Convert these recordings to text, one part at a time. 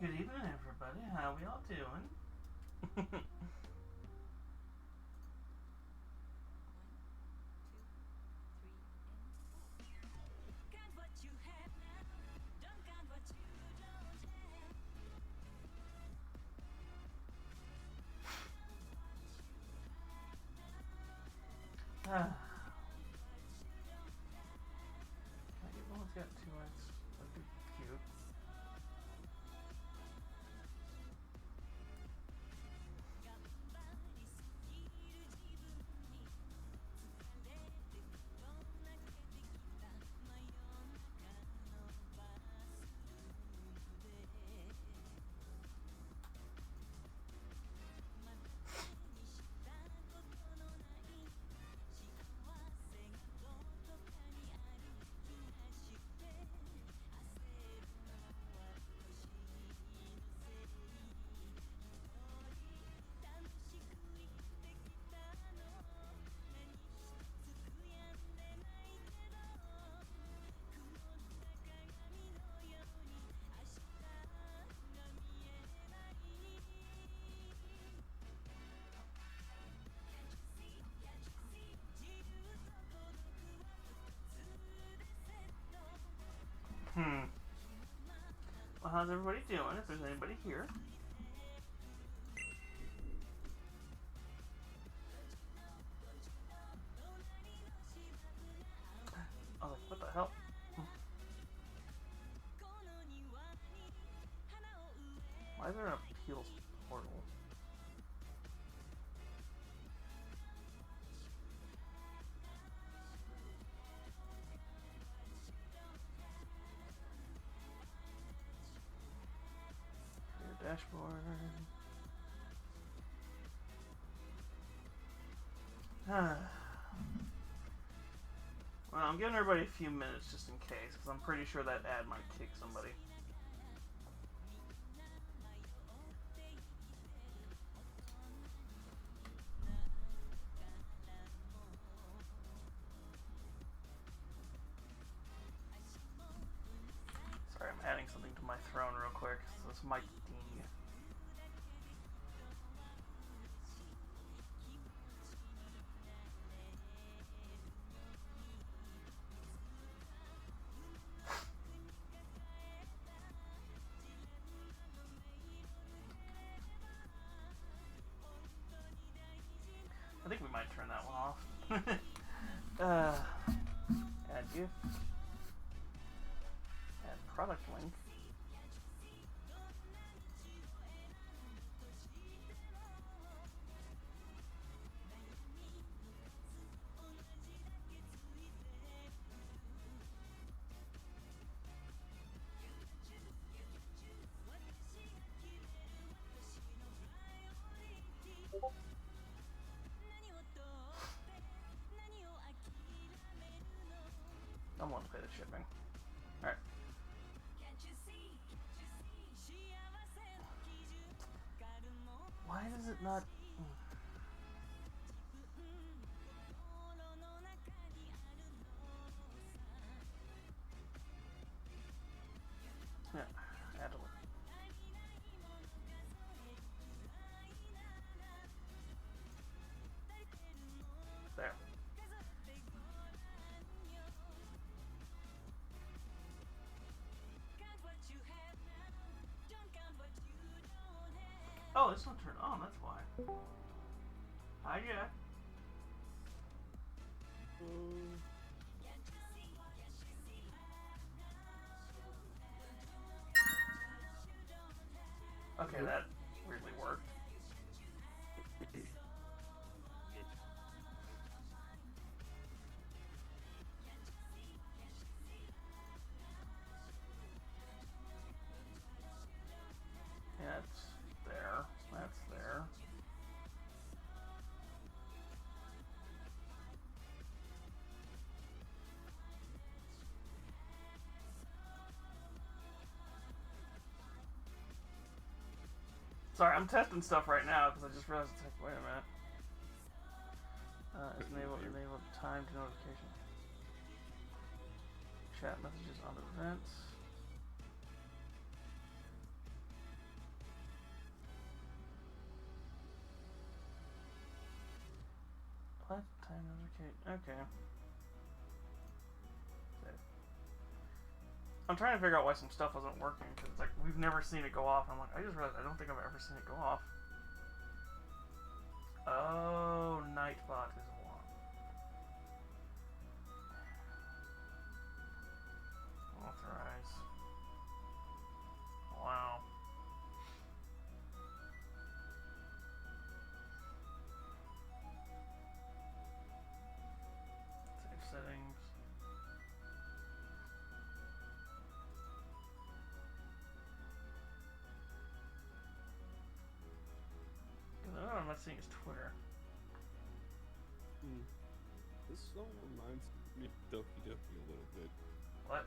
Good evening, everybody. How we all doing? Ah, can I get one that's got 2x? That'd be cute. Hmm. Well, how's everybody doing? If there's anybody here. I was like, what the hell? Why is there an appeals portal? Your dashboard. Well, I'm giving everybody a few minutes just in case, because I'm pretty sure that ad might kick somebody. Sorry, I'm adding something to my throne real quick. So this might ding. I think we might turn that one off. Add gift. Add product link. I'm willing to pay the shipping. Alright. Why does it not... Yeah, add a link. There. Oh, it's not turned on, that's why. Hi, Jack. Okay, that weirdly worked. Yeah, it's there. That's there. Sorry, I'm testing stuff right now because I just realized it's like, wait a minute. Enable timed notification. Chat messages on events. What? Time notification. Okay. I'm trying to figure out why some stuff wasn't working, because like we've never seen it go off. I'm like, I just realized I don't think I've ever seen it go off. Oh, Nightbot is one. Authorize. Wow. Save settings. What I'm not seeing is Twitter. This song reminds me of Doki Doki a little bit. What?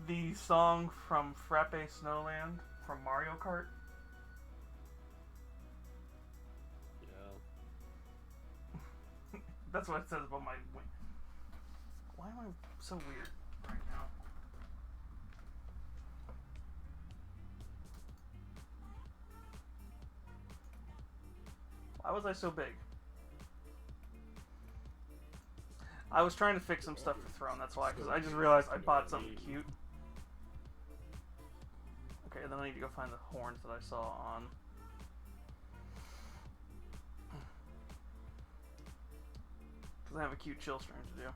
The song from Frappe Snowland from Mario Kart? Yeah. That's what it says about my wing. Why am I so weird right now? Why was I so big? I was trying to fix some stuff for Throne, that's why, because I just realized I bought something cute. Okay, then I need to go find the horns that I saw on. Because I have a cute chill stream to do.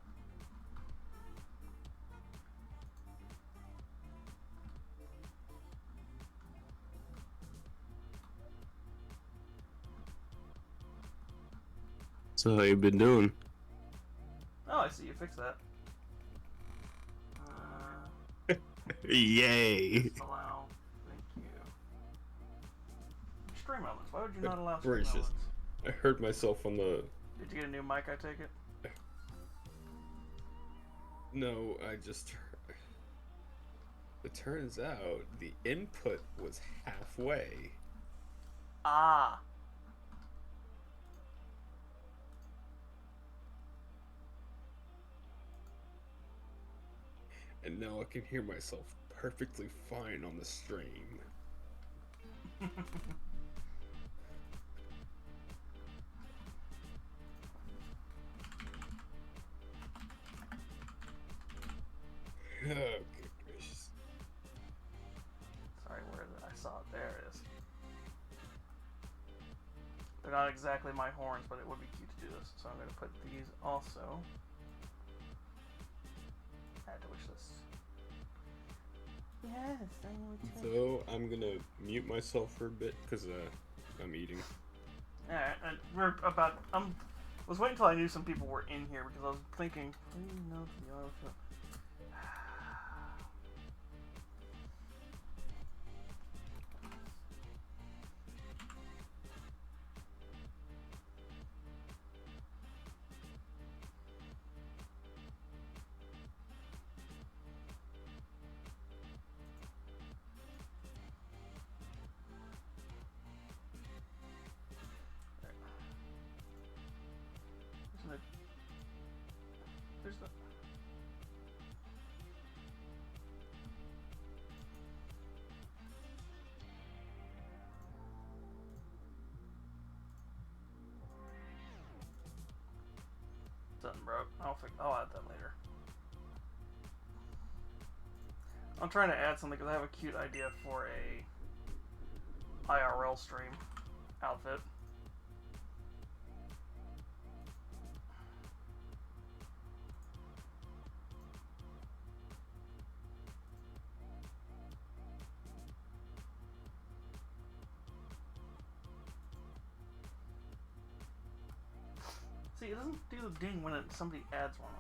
So how you been doing? Oh, I see, you fixed that. Yay! Allow. Thank you. Stream elements. Why would you not allow stream Gracious. elements? I heard myself on the... Did you get a new mic, I take it? No, I just... It turns out the input was halfway. Ah. And now I can hear myself perfectly fine on the stream. Oh, good gracious. Sorry, where is it? I saw it. There it is. They're not exactly my horns, but it would be cute to do this. So I'm going to put these also. Add to wish list. Yes, I know. So I'm gonna mute myself for a bit because I'm eating. Yeah, and we're about. Was waiting until I knew some people were in here because I was thinking. Please note the autofill. There's the. Something broke. I'll add that later. I'm trying to add something because I have a cute idea for a IRL stream outfit. See, it doesn't do the ding when somebody adds one.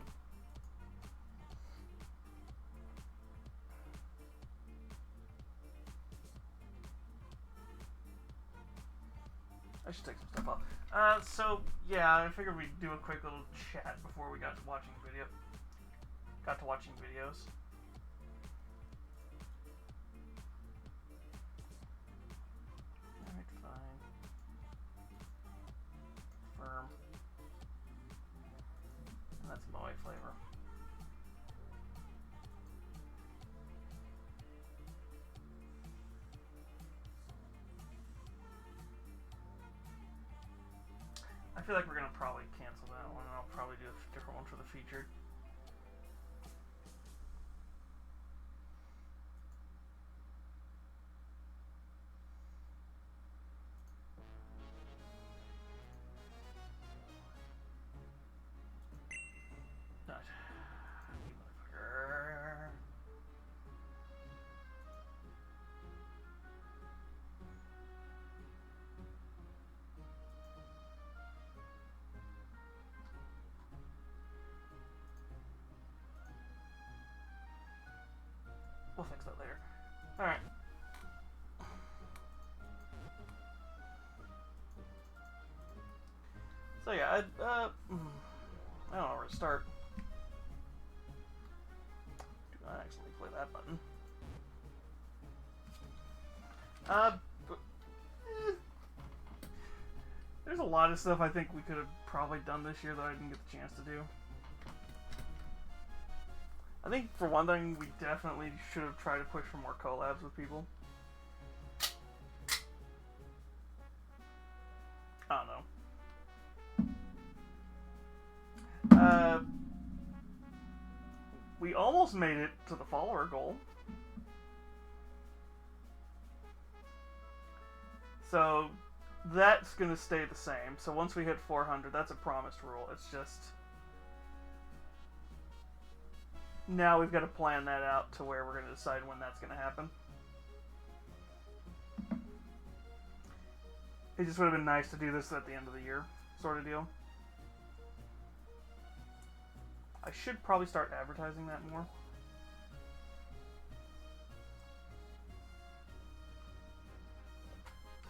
I should take some stuff off. So yeah, I figured we'd do a quick little chat before we got to watching videos. Alright, fine. Firm. And that's Moe flavor. feel like we're gonna probably cancel that one, and I'll probably do a different one for the featured. Alright. You motherfucker. We'll fix that later. Alright. So yeah, I don't know where to start. Do not actually play that button. But, there's a lot of stuff I think we could have probably done this year that I didn't get the chance to do. I think for one thing, we definitely should have tried to push for more collabs with people. I don't know. We almost made it to the follower goal. So that's going to stay the same. So once we hit 400, that's a promised rule. It's just now we've got to plan that out to where we're going to decide when that's going to happen. It just would have been nice to do this at the end of the year, sort of deal. I should probably start advertising that more.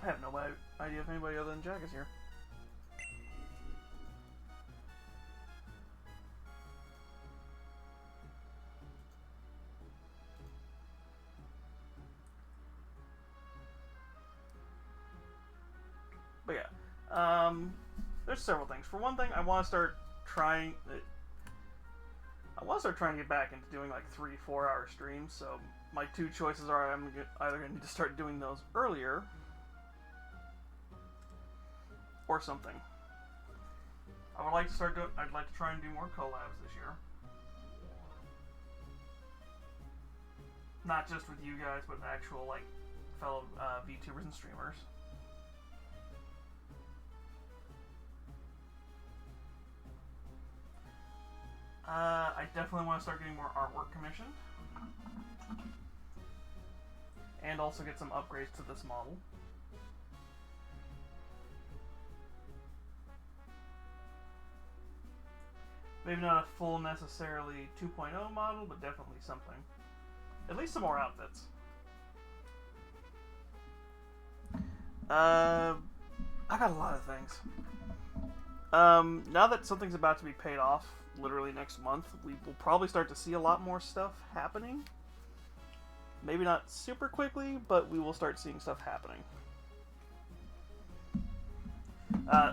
I have no idea if anybody other than Jack is here. But yeah, there's several things. For one thing, I want to start trying to get back into doing like 3-4 hour streams. So my two choices are I'm either going to need to start doing those earlier or something. I would like to start I'd like to try and do more collabs this year. Not just with you guys, but actual like fellow VTubers and streamers. I definitely want to start getting more artwork commissioned. And also get some upgrades to this model. Maybe not a full necessarily 2.0 model, but definitely something. At least some more outfits. I got a lot of things. Now that something's about to be paid off, literally next month, we will probably start to see a lot more stuff happening. Maybe not super quickly, but we will start seeing stuff happening.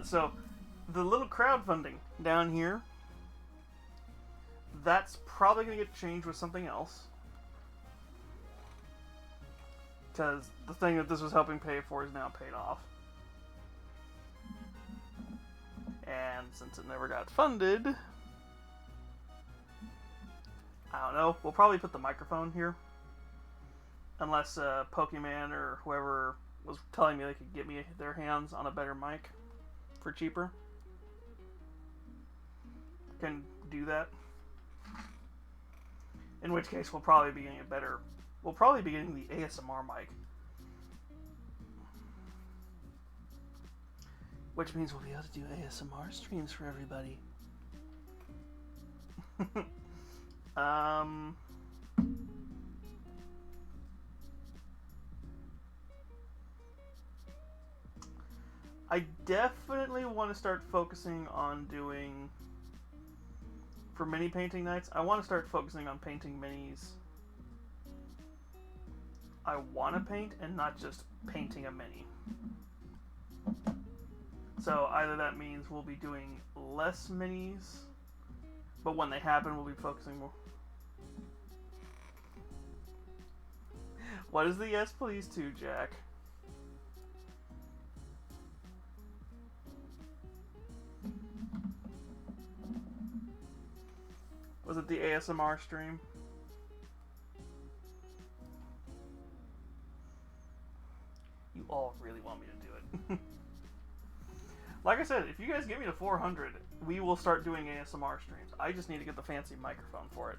So, the little crowdfunding down here, that's probably going to get changed with something else. Because the thing that this was helping pay for is now paid off. And since it never got funded, I don't know, we'll probably put the microphone here. Unless Pokemon or whoever was telling me they could get me their hands on a better mic for cheaper. Can do that. In which case we'll probably be getting we'll probably be getting the ASMR mic. Which means we'll be able to do ASMR streams for everybody. I definitely want to start focusing on doing, for mini painting nights, I want to start focusing on painting minis I want to paint and not just painting a mini. So either that means we'll be doing less minis, but when they happen, we'll be focusing more. What is the yes please to, Jack? Was it the ASMR stream? You all really want me to do it. Like I said, if you guys get me to 400, we will start doing ASMR streams. I just need to get the fancy microphone for it.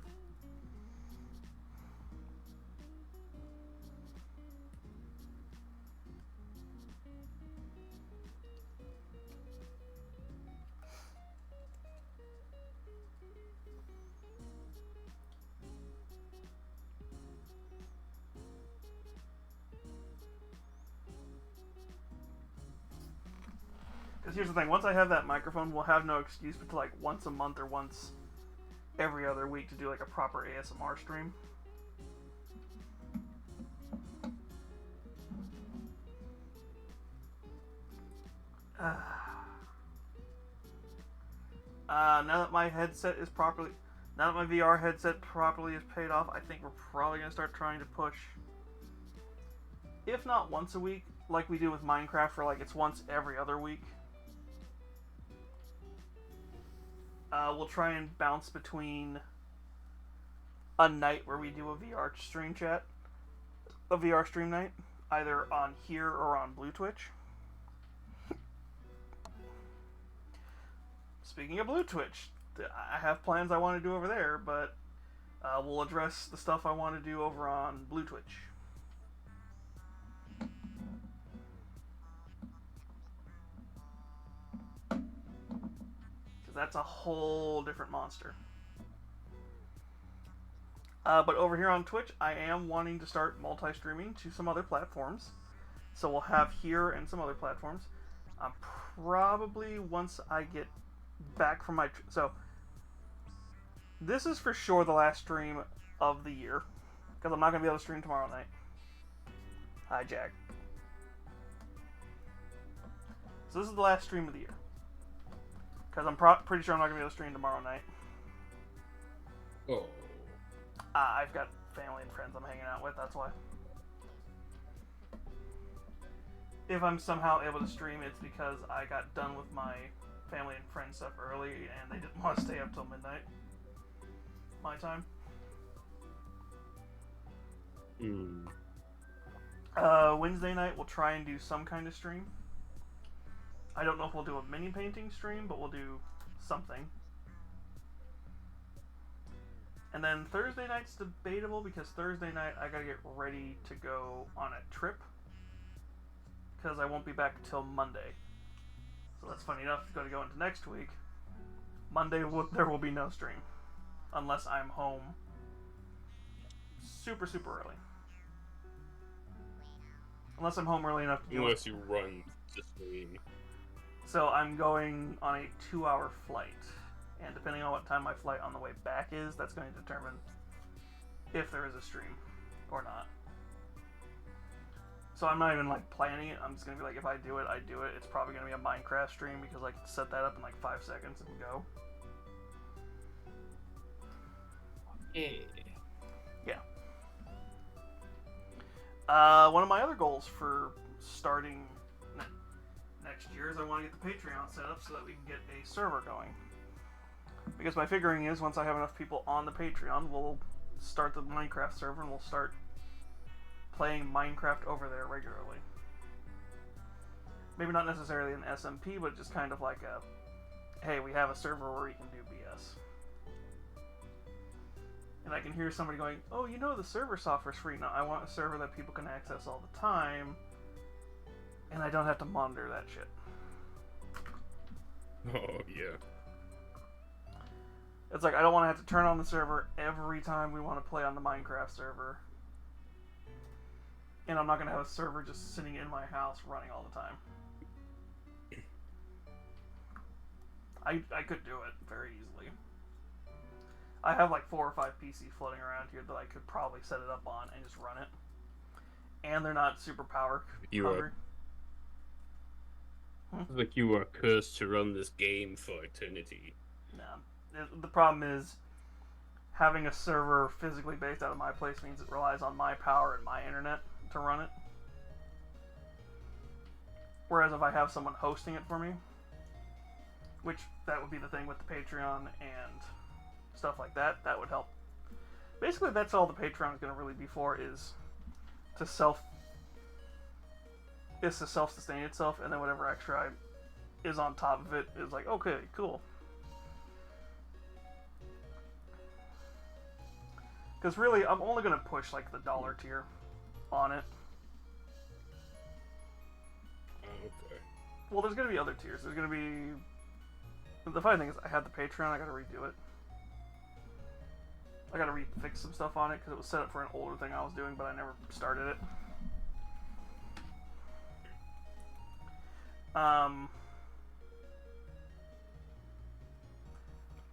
Because here's the thing, once I have that microphone, we'll have no excuse but to like once a month or once every other week to do like a proper ASMR stream. Now that my headset is properly, now that my VR headset properly is paid off, I think we're probably going to start trying to push, if not once a week, like we do with Minecraft, for like it's once every other week. We'll try and bounce between a night where we do a VR stream chat, a VR stream night, either on here or on Blue Twitch. Speaking of Blue Twitch, I have plans I want to do over there, but we'll address the stuff I want to do over on Blue Twitch. Because that's a whole different monster. But over here on Twitch, I am wanting to start multi-streaming to some other platforms. So we'll have here and some other platforms. Probably once I get back from my... So, this is for sure the last stream of the year. Because I'm not going to be able to stream tomorrow night. Hi, Jack. So this is the last stream of the year. Because I'm pretty sure I'm not going to be able to stream tomorrow night. Oh. I've got family and friends I'm hanging out with, that's why. If I'm somehow able to stream, it's because I got done with my family and friend stuff early and they didn't want to stay up till midnight. My time. Wednesday night we'll try and do some kind of stream. I don't know if we'll do a mini painting stream, but we'll do something. And then Thursday night's debatable because Thursday night I gotta get ready to go on a trip. Because I won't be back till Monday. So that's funny enough, going to go into next week. Monday there will be no stream. Unless I'm home super, super early. Unless I'm home early enough to do Unless you run the stream. So I'm going on a 2-hour flight. And depending on what time my flight on the way back is, that's going to determine if there is a stream or not. So I'm not even like planning it. I'm just going to be like, if I do it, I do it. It's probably going to be a Minecraft stream because I can set that up in like 5 seconds and go. Yeah. One of my other goals for starting next year is I want to get the Patreon set up so that we can get a server going. Because my figuring is once I have enough people on the Patreon, we'll start the Minecraft server and we'll start playing Minecraft over there regularly. Maybe not necessarily an SMP, but just kind of like a, hey, we have a server where we can do BS. And I can hear somebody going, oh, you know the server software's free. No, I want a server that people can access all the time, and I don't have to monitor that shit. Oh, yeah. It's like, I don't want to have to turn on the server every time we want to play on the Minecraft server. And I'm not going to have a server just sitting in my house running all the time. I could do it very easily. I have like 4 or 5 PCs floating around here that I could probably set it up on and just run it. And they're not super power hungry. Like you are cursed to run this game for eternity. No. The problem is having a server physically based out of my place means it relies on my power and my internet to run it. Whereas if I have someone hosting it for me, which that would be the thing with the Patreon and stuff like that, that would help. Basically, that's all the Patreon is going to really be for, is to self-sustain itself, and then whatever extra is on top of it is like, okay, cool. Because really, I'm only going to push like the dollar tier on it. Okay. Well, there's going to be other tiers. There's going to be... The funny thing is, I had the Patreon, I got to redo it. I got to refix some stuff on it, because it was set up for an older thing I was doing, but I never started it.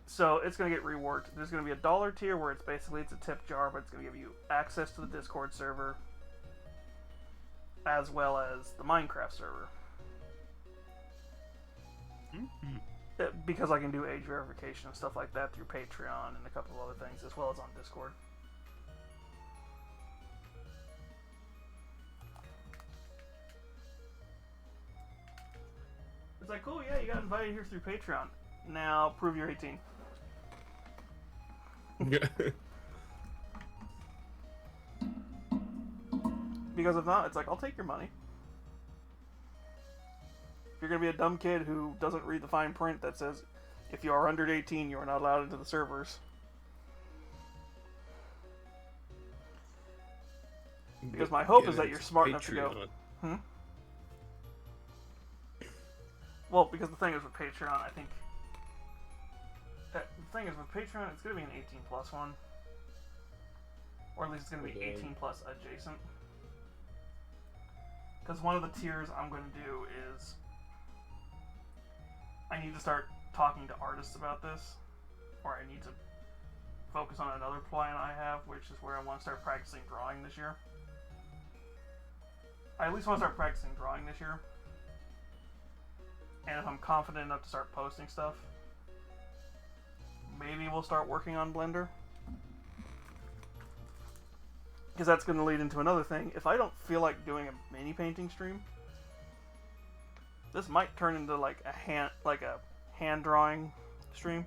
So it's going to get reworked. There's going to be a dollar tier where it's basically a tip jar, but it's going to give you access to the Discord server as well as the Minecraft server. Because I can do age verification and stuff like that through Patreon and a couple of other things, as well as on Discord. It's like, cool, yeah, you got invited here through Patreon. Now prove you're 18. Because if not, it's like, I'll take your money. If you're going to be a dumb kid who doesn't read the fine print that says, if you are under 18, you are not allowed into the servers. Because my hope is that you're smart enough to go... Well, because the thing is with Patreon, I think... The thing is with Patreon, it's going to be an 18 plus one. Or at least it's going to be 18 plus adjacent. Because one of the tiers I'm going to do is... I need to start talking to artists about this. Or I need to focus on another plan I have, which is where I want to start practicing drawing this year. I at least want to start practicing drawing this year. And if I'm confident enough to start posting stuff, maybe we'll start working on Blender. Because that's going to lead into another thing. If I don't feel like doing a mini painting stream, this might turn into like a hand drawing stream,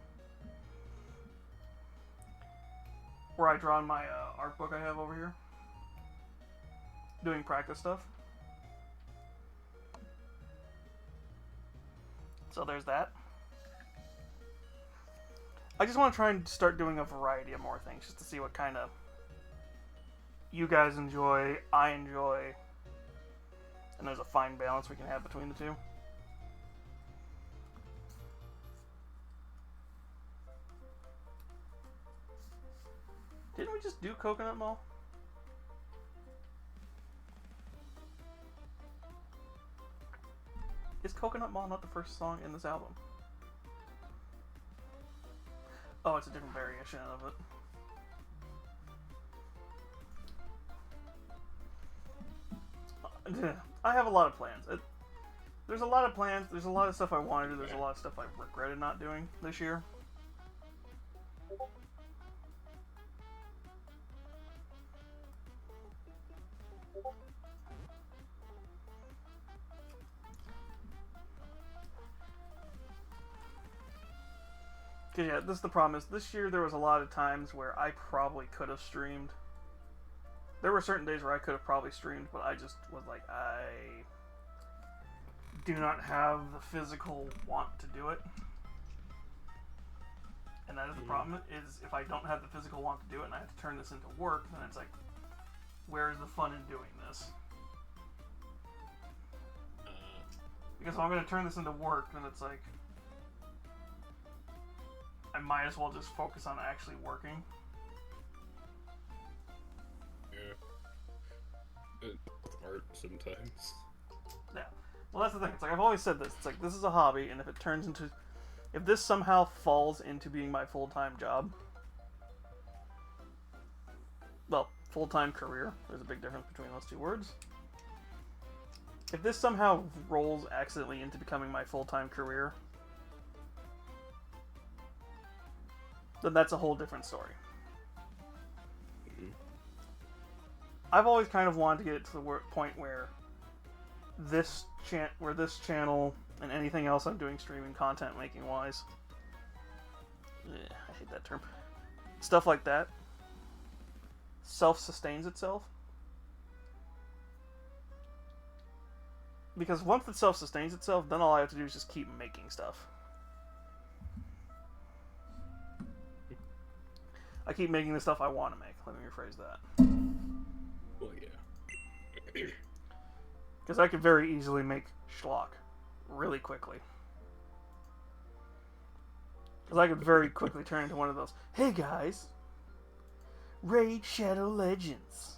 where I draw in my art book I have over here, doing practice stuff. So there's that. I just want to try and start doing a variety of more things, just to see what kind of you guys enjoy, I enjoy, and there's a fine balance we can have between the two. Didn't we just do Coconut Mall? Is Coconut Mall not the first song in this album? Oh, it's a different variation of it. I have a lot of plans. There's a lot of plans. There's a lot of stuff I want to do. There's a lot of stuff I regretted not doing this year. Because yeah, this is the problem, is this year there was a lot of times where I probably could have streamed. There were certain days where I could have probably streamed, but I just was like, I do not have the physical want to do it. And that is the problem, is if I don't have the physical want to do it and I have to turn this into work, then it's like, where's the fun in doing this? Because if I'm going to turn this into work, then it's like, I might as well just focus on actually working. Yeah. Art sometimes. Yeah. Well, that's the thing. It's like, I've always said this. It's like, this is a hobby, and if it turns into... If this somehow falls into being my full-time job... Well, full-time career. There's a big difference between those two words. If this somehow rolls accidentally into becoming my full-time career... then that's a whole different story. I've always kind of wanted to get it to the point where this channel and anything else I'm doing streaming content making wise, I hate that term, stuff like that self-sustains itself. Because once it self-sustains itself, then all I have to do is just keep making stuff. I keep making the stuff I want to make. Let me rephrase that. Well, yeah. Because I could very easily make schlock really quickly. Because I could very quickly turn into one of those, hey guys, Raid Shadow Legends.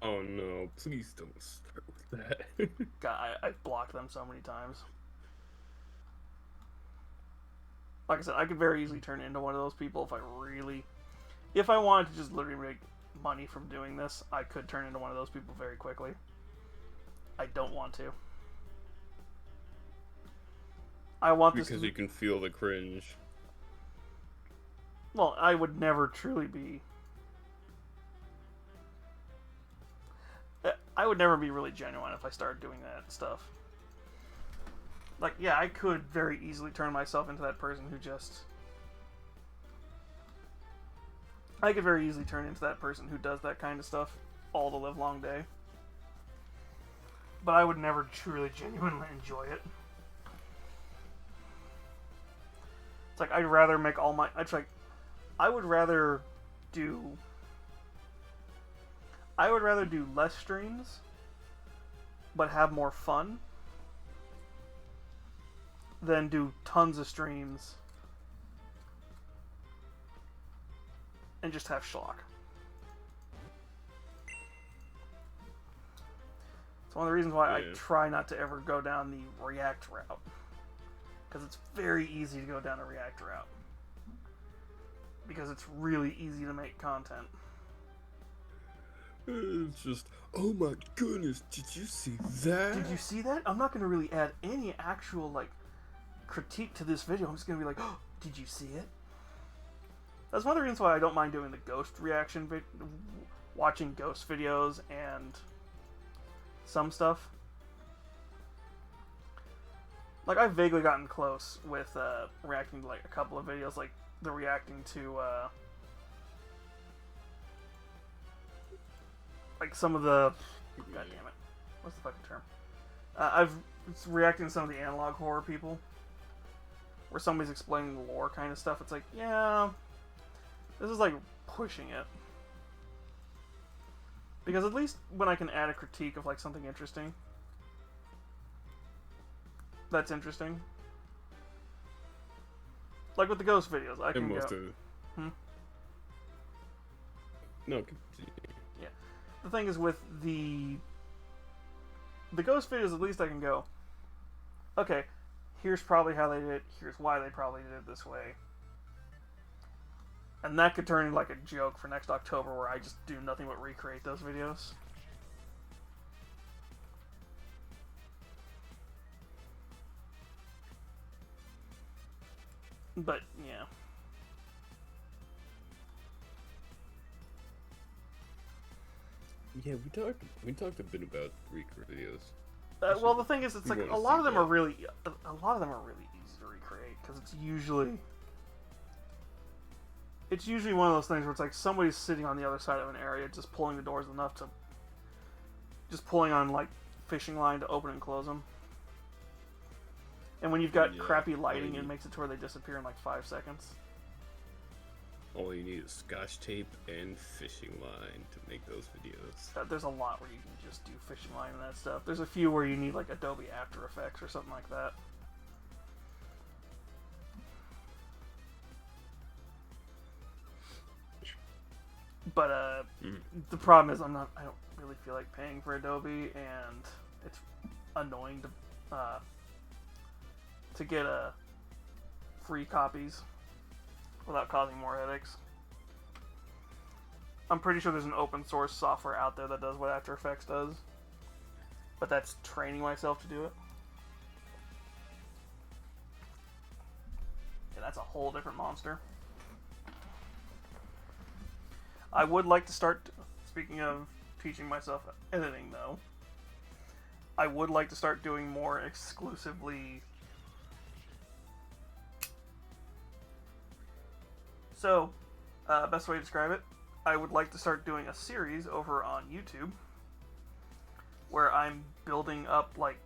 Oh no, please don't start with that. God, I've blocked them so many times. Like I said, I could very easily turn into one of those people if I wanted to just literally make money from doing this, I could turn into one of those people very quickly. I don't want to. I want this because you can feel the cringe. Well, I would never truly be... I would never be really genuine if I started doing that stuff. Like, yeah, I could very easily turn myself into that person who just... I could very easily turn into that person who does that kind of stuff all the livelong day. But I would never truly, genuinely enjoy it. It's like, I'd rather make all my... It's like, I would rather do less streams, but have more fun, than do tons of streams and just have schlock. It's one of the reasons why I try not to ever go down the React route. Because it's very easy to go down a React route. Because it's really easy to make content. It's just, oh my goodness, did you see that? Did you see that? I'm not going to really add any actual, like, critique to this video. I'm just going to be like, oh, did you see it? That's one of the reasons why I don't mind doing the ghost reaction, watching ghost videos and some stuff. Like, I've vaguely gotten close with reacting to, like, a couple of videos, like the reacting to, like, some of the... God damn it. What's the fucking term? I've reacting to some of the analog horror people, where somebody's explaining the lore kind of stuff. It's like, yeah, this is, like, pushing it. Because at least when I can add a critique of, like, something interesting, that's interesting. Like with the ghost videos, I can go... No, continue. Yeah. The thing is with the ghost videos, at least I can go, okay, here's probably how they did it, here's why they probably did it this way. And that could turn into like a joke for next October where I just do nothing but recreate those videos. But, yeah. Yeah, we talked a bit about recreate videos. Well, the thing is, it's like a lot of them are really easy to recreate because it's usually one of those things where it's like somebody's sitting on the other side of an area, just pulling the doors enough to, just pulling on like fishing line to open and close them. And when you've got crappy lighting, it makes it to where they disappear in like 5 seconds. All you need is scotch tape and fishing line to make those videos. There's a lot where you can just do fishing line and that stuff. There's a few where you need like Adobe After Effects or something like that. But the problem is I don't really feel like paying for Adobe, and it's annoying to get free copies without causing more headaches. I'm pretty sure there's an open source software out there that does what After Effects does, but that's training myself to do it. Yeah, that's a whole different monster. I would like to start, speaking of teaching myself editing though, I would like to start doing more exclusively So, best way to describe it, I would like to start doing a series over on YouTube where I'm building up, like,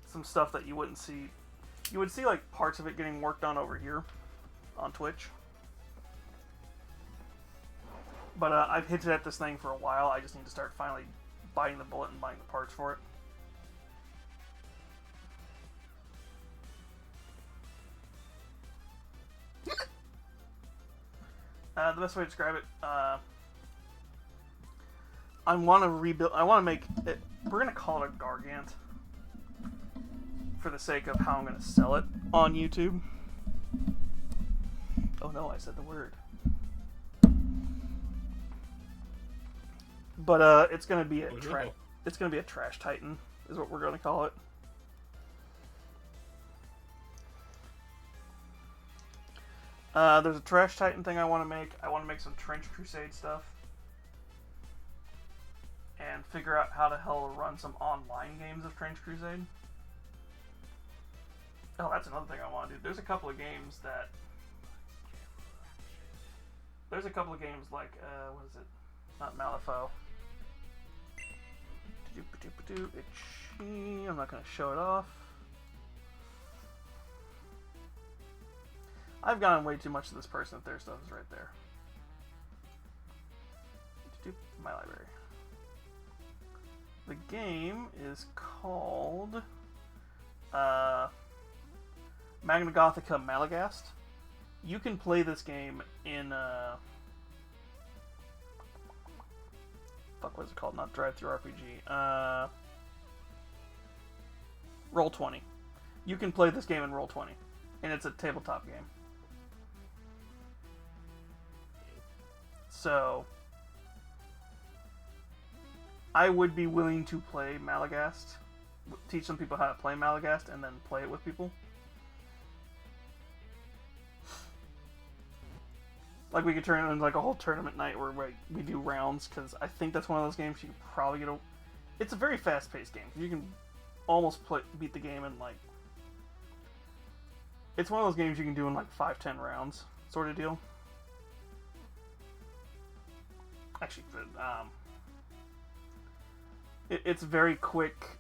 some stuff that you wouldn't see. You would see, like, parts of it getting worked on over here on Twitch. But I've hinted at this thing for a while. I just need to start finally biting the bullet and buying the parts for it. The best way to describe it, I want to rebuild. I want to make it. We're gonna call it a Gargant for the sake of how I'm gonna sell it on YouTube. Oh no, I said the word. But it's gonna be it's gonna be a Trash Titan, is what we're gonna call it. There's a Trash Titan thing I want to make. I want to make some Trench Crusade stuff. And figure out how the hell to run some online games of Trench Crusade. Oh, that's another thing I want to do. There's a couple of games that... There's a couple of games like, what is it? Not Malifaux. I'm not going to show it off. I've gotten way too much of this person if their stuff is right there. My library. The game is called Magna Gothica Malagast. You can play this game in fuck, what is it called? Not Drive-Thru RPG. Roll20. You can play this game in Roll20, and it's a tabletop game. So, I would be willing to play Malagast, teach some people how to play Malagast, and then play it with people. Like, we could turn it into like a whole tournament night where we do rounds, because I think that's one of those games you can probably get a... It's a very fast-paced game. You can almost beat the game in, like... It's one of those games you can do in, like, 5-10 rounds, sort of deal. Actually, it's very quick.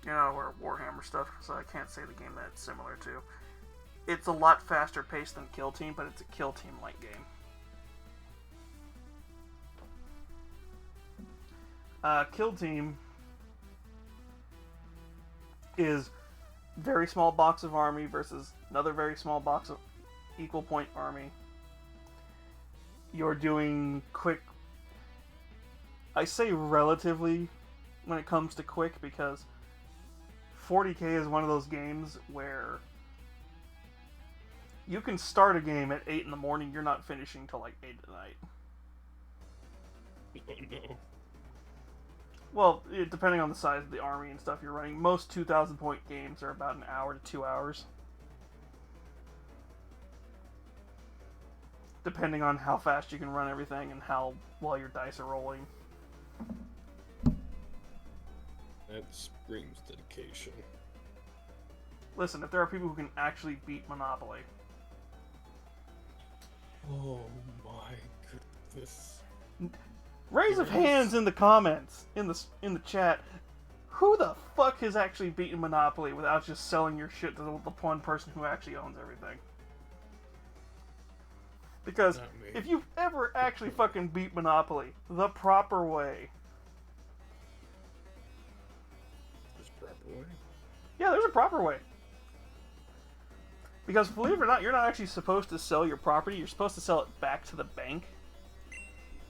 You know, we're Warhammer stuff, so I can't say the game that it's similar to. It's a lot faster paced than Kill Team, but it's a Kill Team-like game. Kill Team is very small box of army versus another very small box of equal point army. You're doing quick... I say relatively when it comes to quick because 40k is one of those games where you can start a game at 8 in the morning, you're not finishing till like 8 at night. Oh no. Well, depending on the size of the army and stuff you're running, most 2,000 point games are about an hour to 2 hours. Depending on how fast you can run everything and how well your dice are rolling. That screams dedication. Listen, if there are people who can actually beat Monopoly. Oh my goodness. Raise of hands in the comments, in the chat. Who the fuck has actually beaten Monopoly without just selling your shit to the one person who actually owns everything? Because if you've ever actually fucking beat Monopoly the proper way... There's a proper way? Yeah, there's a proper way. Because believe it or not, you're not actually supposed to sell your property. You're supposed to sell it back to the bank.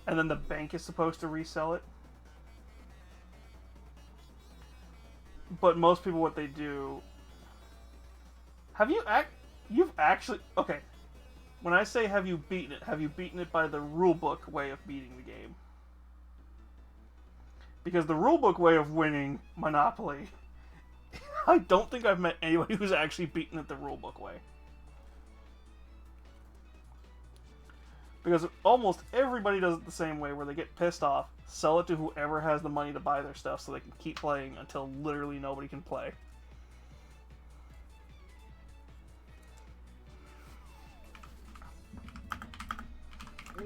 And then the bank is supposed to resell it. But most people, what they do... You've actually... Okay. When I say have you beaten it by the rulebook way of beating the game? Because the rulebook way of winning Monopoly, I don't think I've met anybody who's actually beaten it the rulebook way. Because almost everybody does it the same way, where they get pissed off, sell it to whoever has the money to buy their stuff so they can keep playing until literally nobody can play.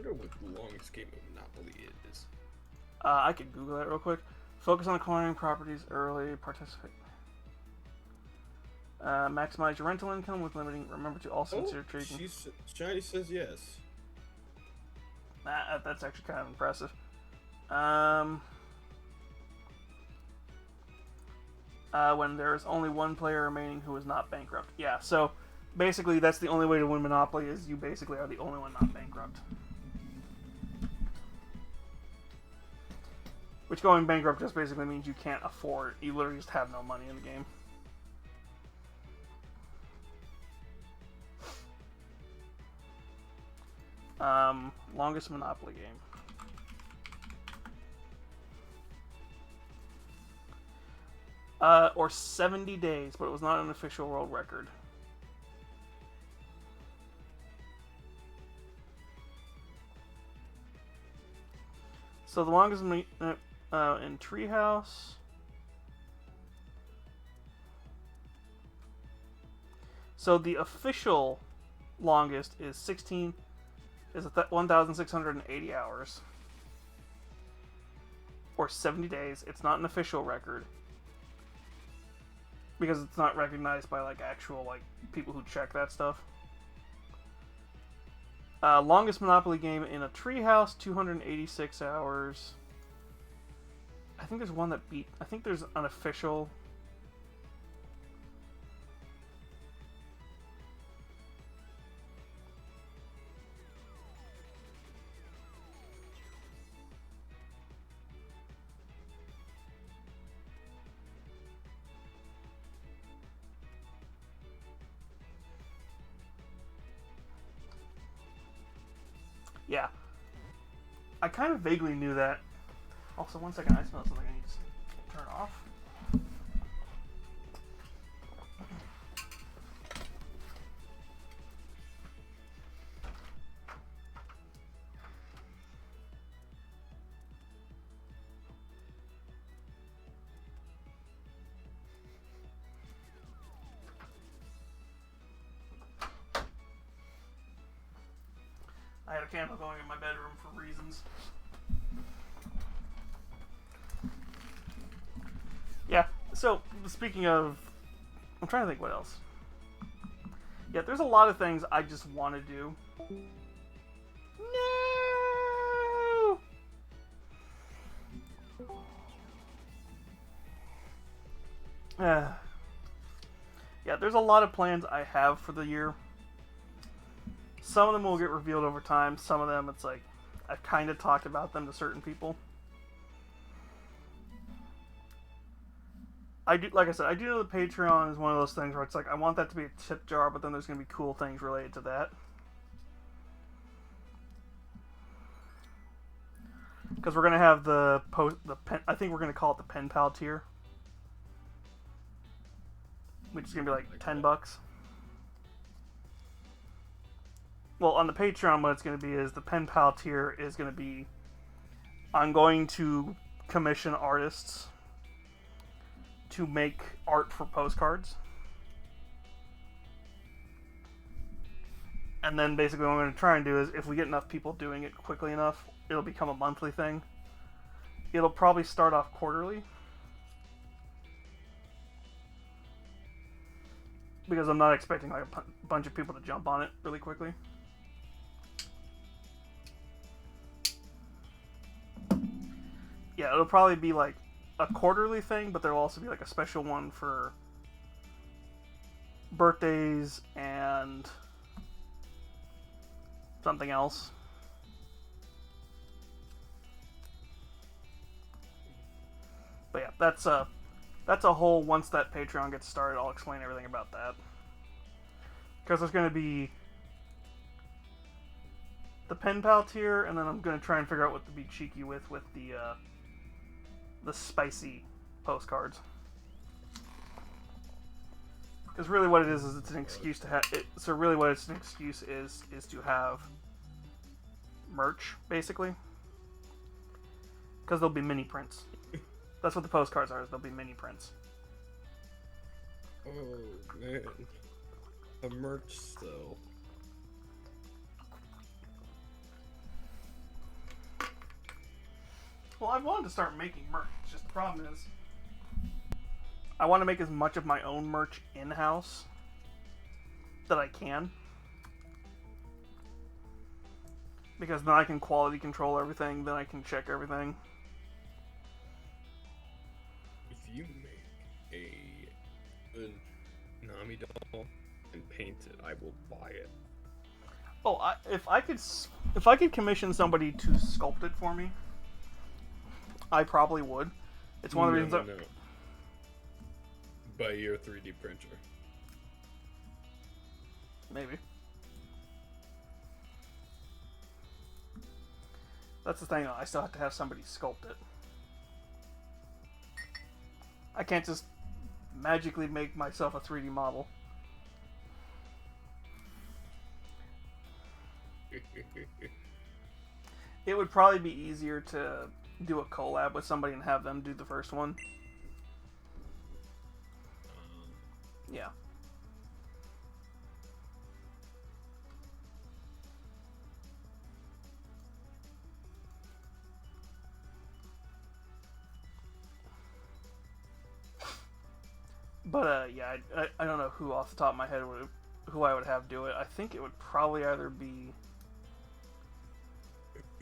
wonder what the longest game of Monopoly is. I could Google that real quick. Focus on acquiring properties early. Participate. Maximize your rental income with limiting. Remember to also consider trading. Shiny says yes. That's actually kind of impressive. When there's only one player remaining who is not bankrupt. Yeah, so basically that's the only way to win Monopoly is you basically are the only one not bankrupt. Which going bankrupt just basically means you can't afford, you literally just have no money in the game. Longest Monopoly game. Or 70 days, but it was not an official world record. So the longest in Treehouse. So the official longest is 1,680 hours. Or 70 days. It's not an official record. Because it's not recognized by like actual like people who check that stuff. Longest Monopoly game in a Treehouse, 286 hours. I think there's one that beat. I think there's an official. Yeah. I kind of vaguely knew that. Also, one second, I smell something I need to turn off. I had a candle going in my bedroom for reasons. Yeah, so speaking of, I'm trying to think what else. Yeah, there's a lot of things I just want to do. No! Yeah, there's a lot of plans I have for the year. Some of them will get revealed over time. Some of them, it's like, I've kind of talked about them to certain people. I do, like I said, I do know the Patreon is one of those things where it's like, I want that to be a tip jar, but then there's going to be cool things related to that. Because we're going to have I think we're going to call it the Pen Pal tier. Which is going to be like $10. Well, on the Patreon, what it's going to be is the Pen Pal tier is going to be, I'm going to commission artists to make art for postcards. And then basically what I'm going to try and do is, if we get enough people doing it quickly enough, it'll become a monthly thing. It'll probably start off quarterly. Because I'm not expecting like a bunch of people to jump on it really quickly. Yeah, it'll probably be like a quarterly thing, but there'll also be like a special one for birthdays and something else. But yeah, that's a whole, once that Patreon gets started, I'll explain everything about that. Because there's going to be the Pen Pal tier, and then I'm going to try and figure out what to be cheeky with the spicy postcards. Because really what it is it's an excuse to have it. So really what it's an excuse is to have merch, basically. Because there'll be mini prints. That's what the postcards are, is they'll be mini prints. Oh, man. A merch, though. Well, I wanted to start making merch. It's just the problem is, I want to make as much of my own merch in-house that I can. Because then I can quality control everything, then I can check everything. If you make a Nami doll and paint it, I will buy it. Oh, if I could commission somebody to sculpt it for me, I probably would. It's one of the reasons. No. Buy your 3D printer. Maybe. That's the thing, though. I still have to have somebody sculpt it. I can't just magically make myself a 3D model. It would probably be easier to do a collab with somebody and have them do the first one. Yeah. But yeah, I don't know who off the top of my head who I would have do it. I think it would probably either be.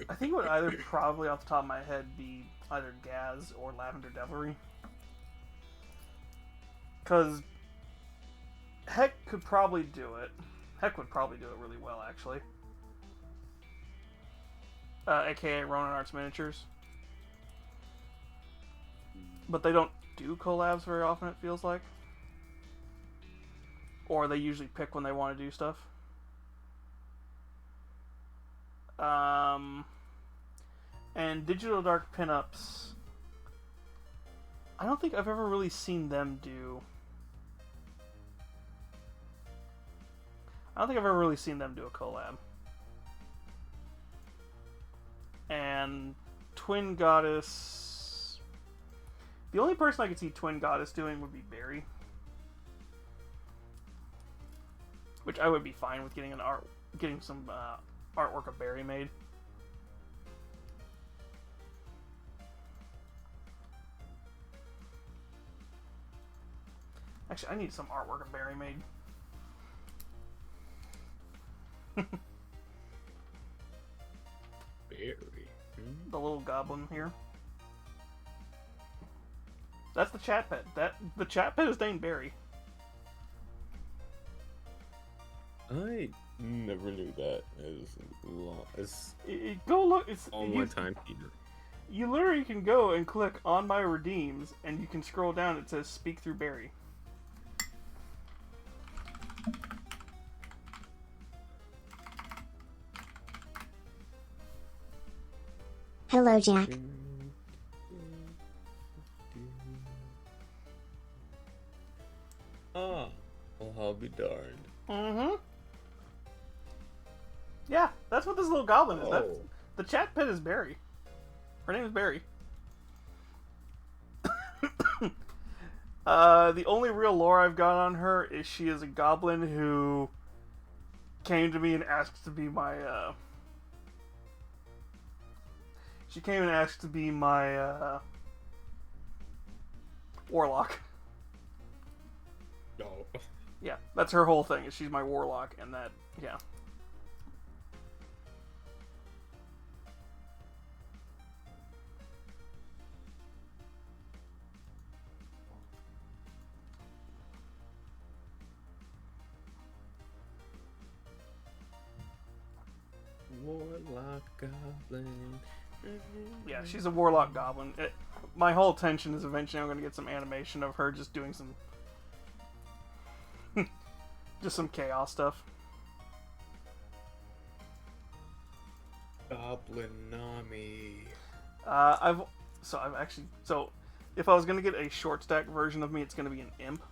I think it would either probably off the top of my head be either Gaz or Lavender Devilry. Because Heck could probably do it. Heck would probably do it really well, actually. AKA Ronin Arts Miniatures. But they don't do collabs very often, it feels like. Or they usually pick when they want to do stuff. And Digital Dark Pinups, I don't think I've ever really seen them do. I don't think I've ever really seen them do a collab. And Twin Goddess, the only person I could see Twin Goddess doing would be Barry, which I would be fine with getting some artwork of Barry made. Actually, I need some artwork of Barry made. Barry? The little goblin here. That's the chat pet. The chat pet is named Barry. I never knew that Go look. It's all my time here. You literally can go and click on my redeems, and you can scroll down. It says "Speak through Barry." Hello, Jack. Ah, well, I'll be darned. Mm-hmm. Yeah, that's what this little goblin is. Oh. The chat pet is Barry. Her name is Barry. The only real lore I've got on her is she is a goblin who came to me and asked to be my, She came and asked to be my, warlock. No. Yeah, that's her whole thing, is she's my warlock, and that, yeah. Warlock Goblin. Yeah, she's a warlock goblin. My whole intention is eventually I'm going to get some animation of her just doing some... just some chaos stuff. Goblin Nami. So if I was going to get a short stack version of me, it's going to be an imp.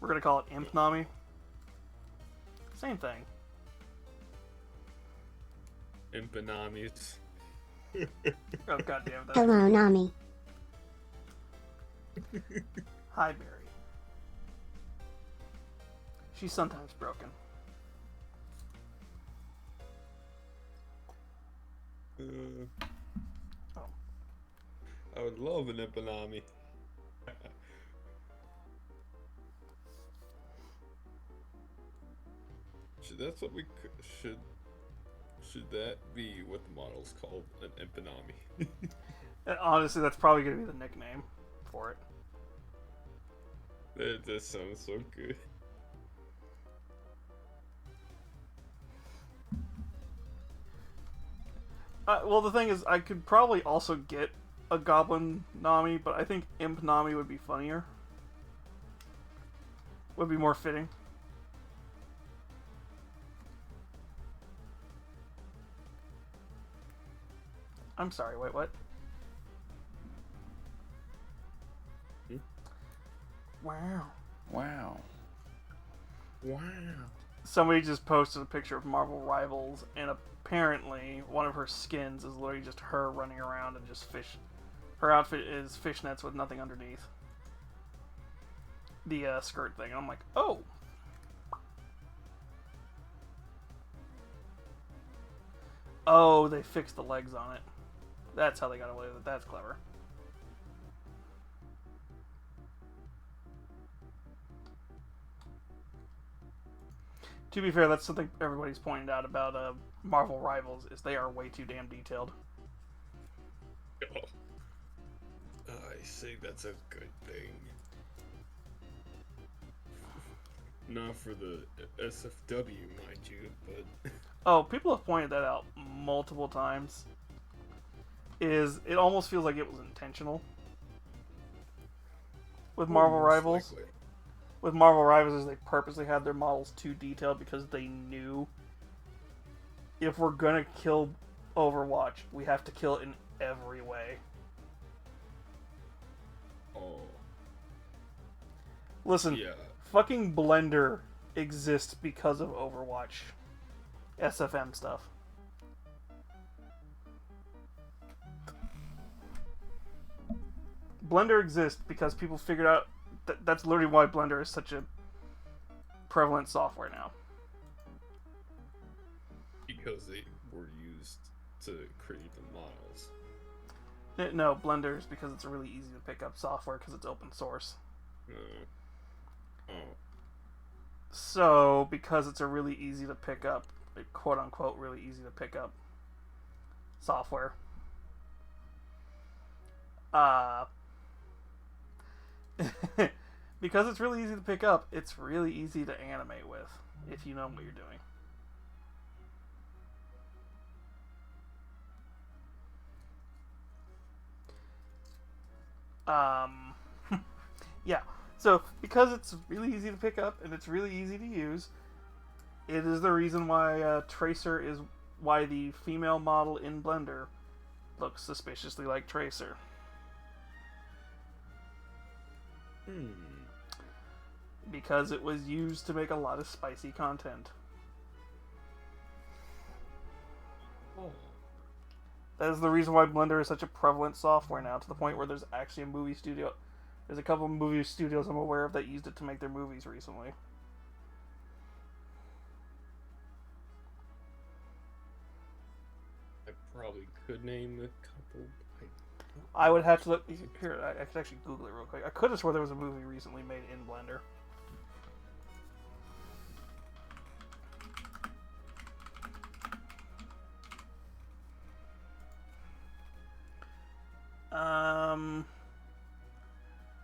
We're going to call it Imp Nami. Same thing. Impanamis. Oh, goddamn. Hello, Nami. Hi, Barry. She's sometimes broken. would love an Impanami. That's what we should. Should that be what the model's called? An Impanami? Honestly, that's probably going to be the nickname for it. That sounds so good. Well, the thing is, I could probably also get a Goblin Nami, but I think Imp Nami would be funnier. Would be more fitting. I'm sorry, wait, what? Hmm? Wow. Wow. Wow. Somebody just posted a picture of Marvel Rivals, and apparently one of her skins is literally just her running around and just fish. Her outfit is fishnets with nothing underneath the skirt thing. And I'm like, oh. Oh, they fixed the legs on it. That's how they got away with it. That's clever. To be fair, that's something everybody's pointed out about Marvel Rivals, is they are way too damn detailed. Oh. I say that's a good thing. Not for the SFW, mind you, but... Oh, people have pointed that out multiple times. It almost feels like it was intentional. With Marvel Most Rivals. likely. With Marvel Rivals, is they purposely had their models too detailed because they knew if we're gonna kill Overwatch, we have to kill it in every way. Oh. Listen, Yeah. fucking Blender exists because of Overwatch. SFM stuff. Blender exists because people figured out that's literally why Blender is such a prevalent software now. Because they were used to create the models. No, Blender is because it's a really easy to pick up software because it's open source. Oh. So, because it's a really easy to pick up, quote unquote, really easy to pick up software, because it's really easy to pick up, it's really easy to animate with if you know what you're doing. Yeah. So, because it's really easy to pick up and it's really easy to use, it is the reason why Tracer is why the female model in Blender looks suspiciously like Tracer. Because it was used to make a lot of spicy content. Oh. That is the reason why Blender is such a prevalent software now, to the point where there's actually a movie studio. There's a couple of movie studios I'm aware of that used it to make their movies recently. I probably could name a couple. I would have to look here. I could actually Google it real quick. I could have swore there was a movie recently made in Blender.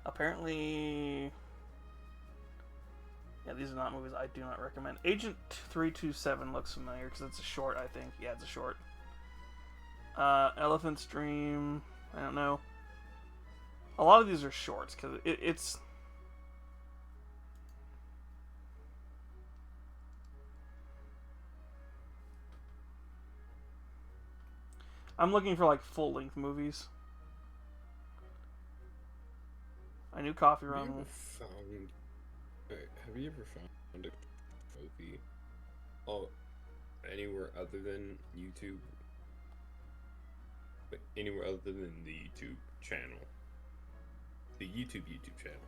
Apparently, yeah, these are not movies I do not recommend. Agent 327 looks familiar because it's a short, I think. Yeah, it's a short. Elephant's Dream, I don't know. A lot of these are shorts because it's. I'm looking for like full-length movies. I knew Coffee Run. Have you ever found a movie anywhere other than YouTube? Anywhere other than the YouTube channel? The YouTube channel.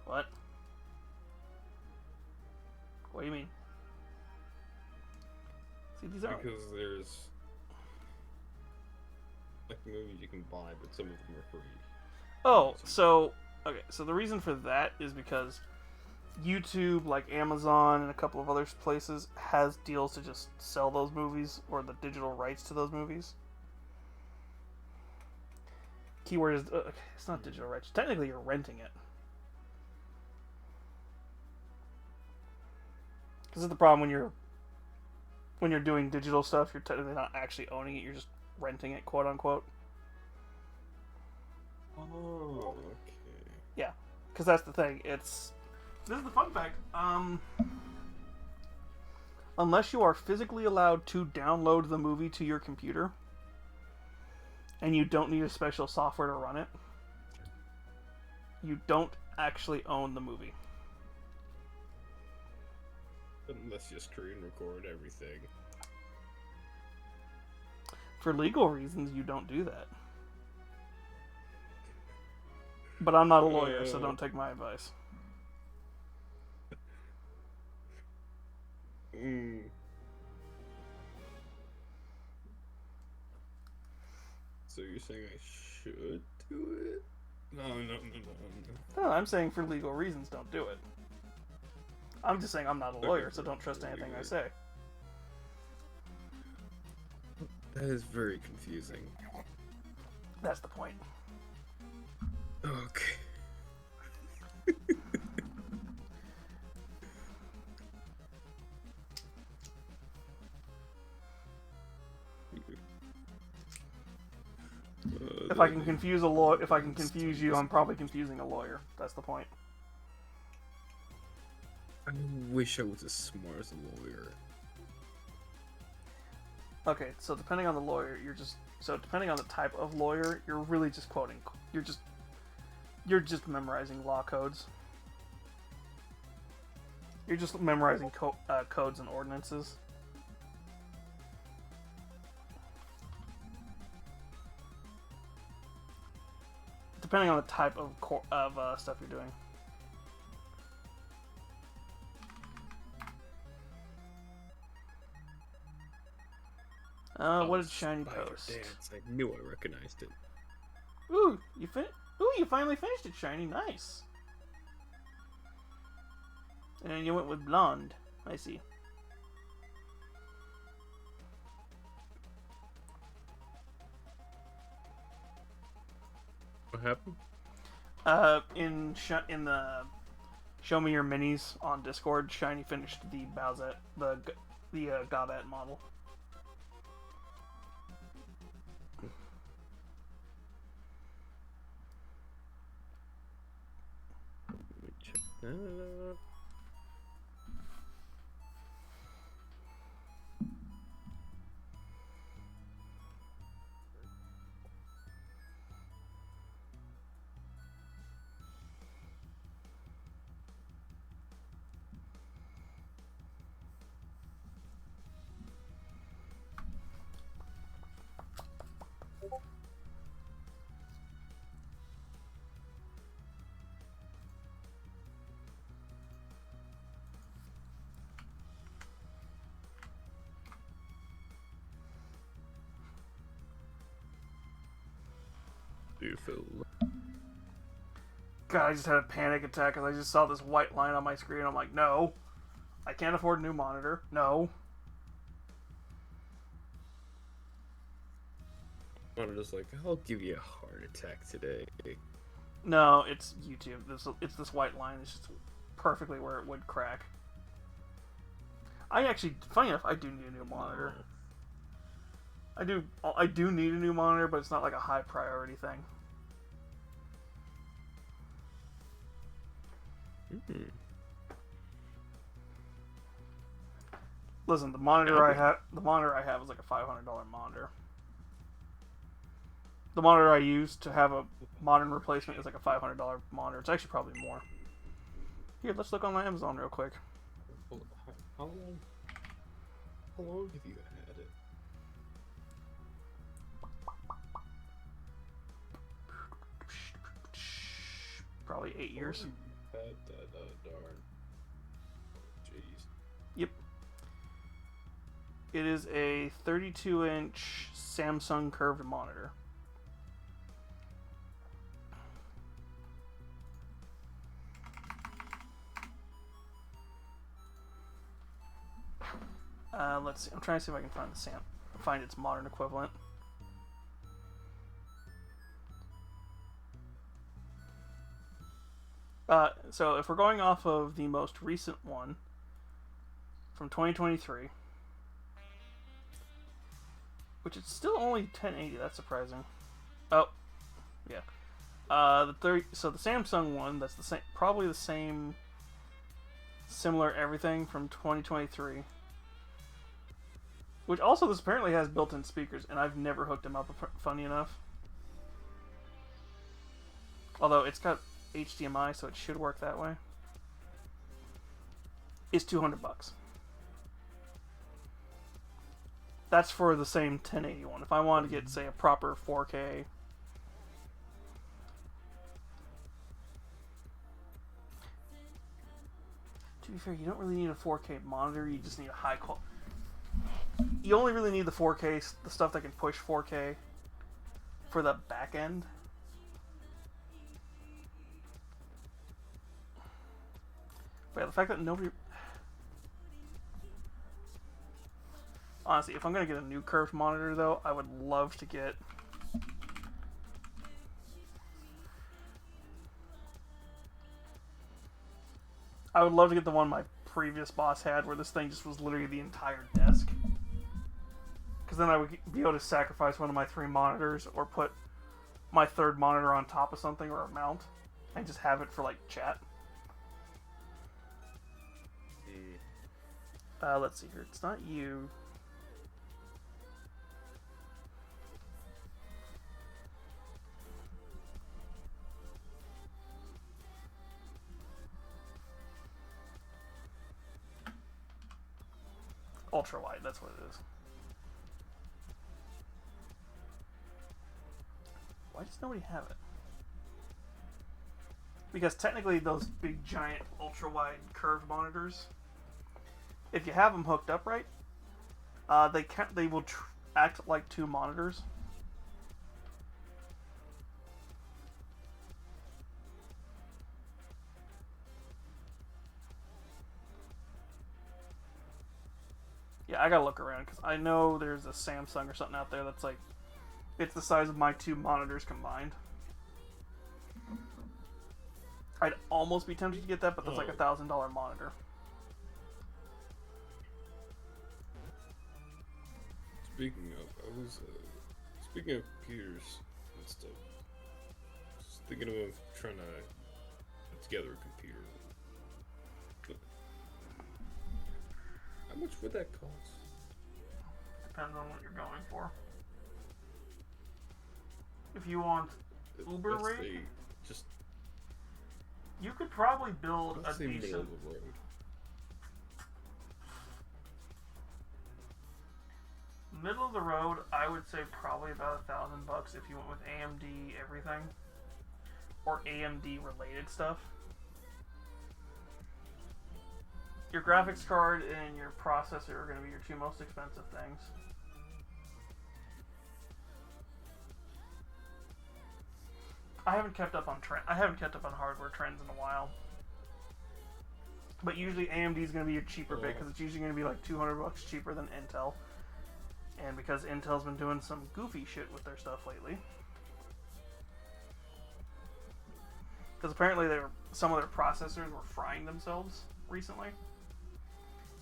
What? What do you mean? See, these aren't. Because there's like movies you can buy, but some of them are free. Oh, so okay, so the reason for that is because YouTube, like Amazon and a couple of other places, has deals to just sell those movies or the digital rights to those movies. Keyword is it's not digital rights. Technically, you're renting it. This is the problem when you're doing digital stuff. You're technically not actually owning it. You're just renting it, quote unquote. Oh, okay. Yeah, because that's the thing. This is the fun fact. Unless you are physically allowed to download the movie to your computer, and you don't need a special software to run it, you don't actually own the movie. Unless you screen record everything. For legal reasons, you don't do that. But I'm not a lawyer, so don't take my advice. So you're saying I should do it? No. No, I'm saying for legal reasons, don't do it. I'm just saying I'm not a lawyer, so don't trust anything I say. That is very confusing. That's the point. Okay. If I can confuse you, I'm probably confusing a lawyer. That's the point. I wish I was as smart as a lawyer. Okay, so depending on the lawyer, depending on the type of lawyer, you're really just quoting. You're just memorizing law codes. You're just memorizing codes and ordinances. Depending on the type of stuff you're doing. What did Shiny post? Dance. I knew I recognized it. Ooh, you finally finished it, Shiny. Nice. And you went with blonde. I see. What happened? In the Show Me Your Minis on Discord, Shiny finished the Bowsette, the Gobbat model. Let me check that out. Do you feel? God, I just had a panic attack because I just saw this white line on my screen. I'm like, no, I can't afford a new monitor. No. I'm just like, I'll give you a heart attack today. No, it's YouTube. It's this white line. It's just perfectly where it would crack. Funny enough, I do need a new monitor. I do need a new monitor, but it's not like a high priority thing. Listen, the monitor I have is like a $500 monitor. The monitor I use to have a modern replacement is like a $500 monitor. It's actually probably more. Here, let's look on my Amazon real quick. How long have you had it? Probably 8 years. Had that darn. Jeez. Yep. It is a 32-inch Samsung curved monitor. Let's see. I'm trying to see if I can find its modern equivalent. So if we're going off of the most recent one from 2023, which is still only 1080, that's surprising. Oh, yeah. So the Samsung one, that's the same, probably the same, similar everything from 2023. Which also, this apparently has built-in speakers, and I've never hooked them up, funny enough. Although it's got HDMI, so it should work that way. Is $200. That's for the same 1080 one. If I wanted to get, say, a proper 4K... To be fair, you don't really need a 4K monitor, you just need a high quality... You only really need the 4K, the stuff that can push 4K for the back end. But yeah, the fact that nobody... Honestly, if I'm going to get a new curved monitor, though, I would love to get... I would love to get the one my previous boss had, where this thing just was literally the entire desk. Because then I would be able to sacrifice one of my 3 monitors, or put my 3rd monitor on top of something, or a mount, and just have it for, like, chat. Let's see here. It's not you. Ultra wide, that's what it is. Why does nobody have it? Because technically those big giant ultra wide curved monitors, if you have them hooked up right, they will act like 2 monitors. Yeah, I gotta look around, because I know there's a Samsung or something out there that's like, it's the size of my 2 monitors combined. I'd almost be tempted to get that, but that's like $1,000 monitor. Speaking of computers and stuff, just thinking of trying to put together a computer. How much would that cost? Depends on what you're going for. If you want Uber rate, you could probably build a decent... middle of the road. Middle of the road, I would say probably about $1,000 if you went with AMD everything, or AMD related stuff. Your graphics card and your processor are going to be your 2 most expensive things. I haven't kept up on hardware trends in a while. But usually AMD is going to be your cheaper bit, because it's usually going to be like $200 cheaper than Intel. And because Intel's been doing some goofy shit with their stuff lately. Because apparently some of their processors were frying themselves recently.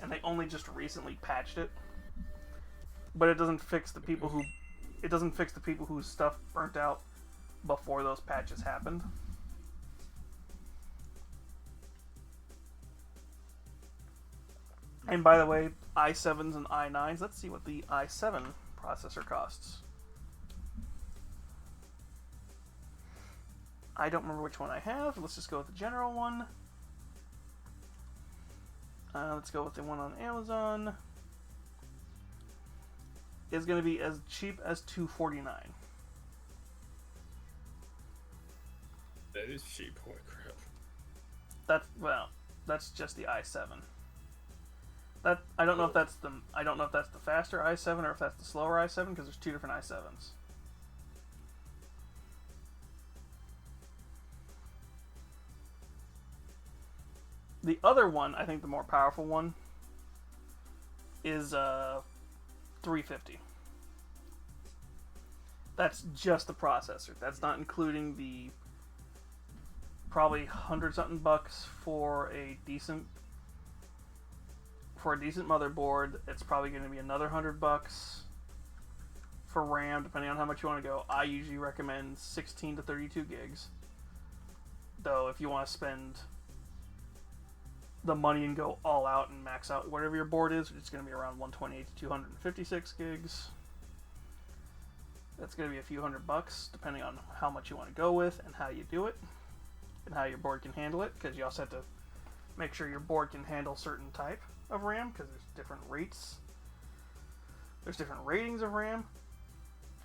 And they only just recently patched it. But it doesn't fix the people whose stuff burnt out before those patches happened. And by the way, i7s and i9s, let's see what the i7 processor costs. I don't remember which one I have. Let's just go with the general one. Let's go with the one on Amazon. It's going to be as cheap as $249. That is cheap. Holy crap. That's just the i7. I don't know if that's the faster i7 or if that's the slower i7, because there's 2 different i7s. The other one, I think the more powerful one, is $350. That's just the processor. That's not including the probably $100-something for a decent motherboard. It's probably going to be another $100 for RAM, depending on how much you want to go. I usually recommend 16 to 32 gigs. Though, if you want to spend the money and go all out and max out whatever your board is, it's going to be around 128 to 256 gigs. That's going to be a few $100, depending on how much you want to go with and how you do it, and how your board can handle it, because you also have to make sure your board can handle certain type of RAM, because there's different rates. There's different ratings of RAM.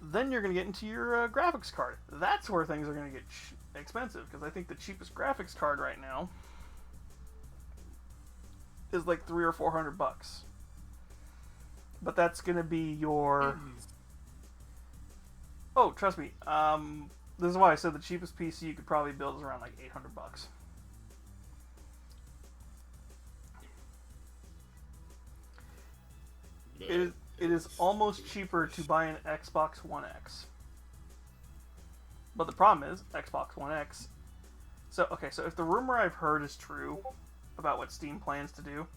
Then you're going to get into your graphics card. That's where things are going to get expensive, because I think the cheapest graphics card right now is like $300 or $400. But that's going to be your... Oh, trust me. This is why I said the cheapest PC you could probably build is around like $800. It is almost cheaper to buy an Xbox One X. But the problem is, Xbox One X... So if the rumor I've heard is true about what Steam plans to do,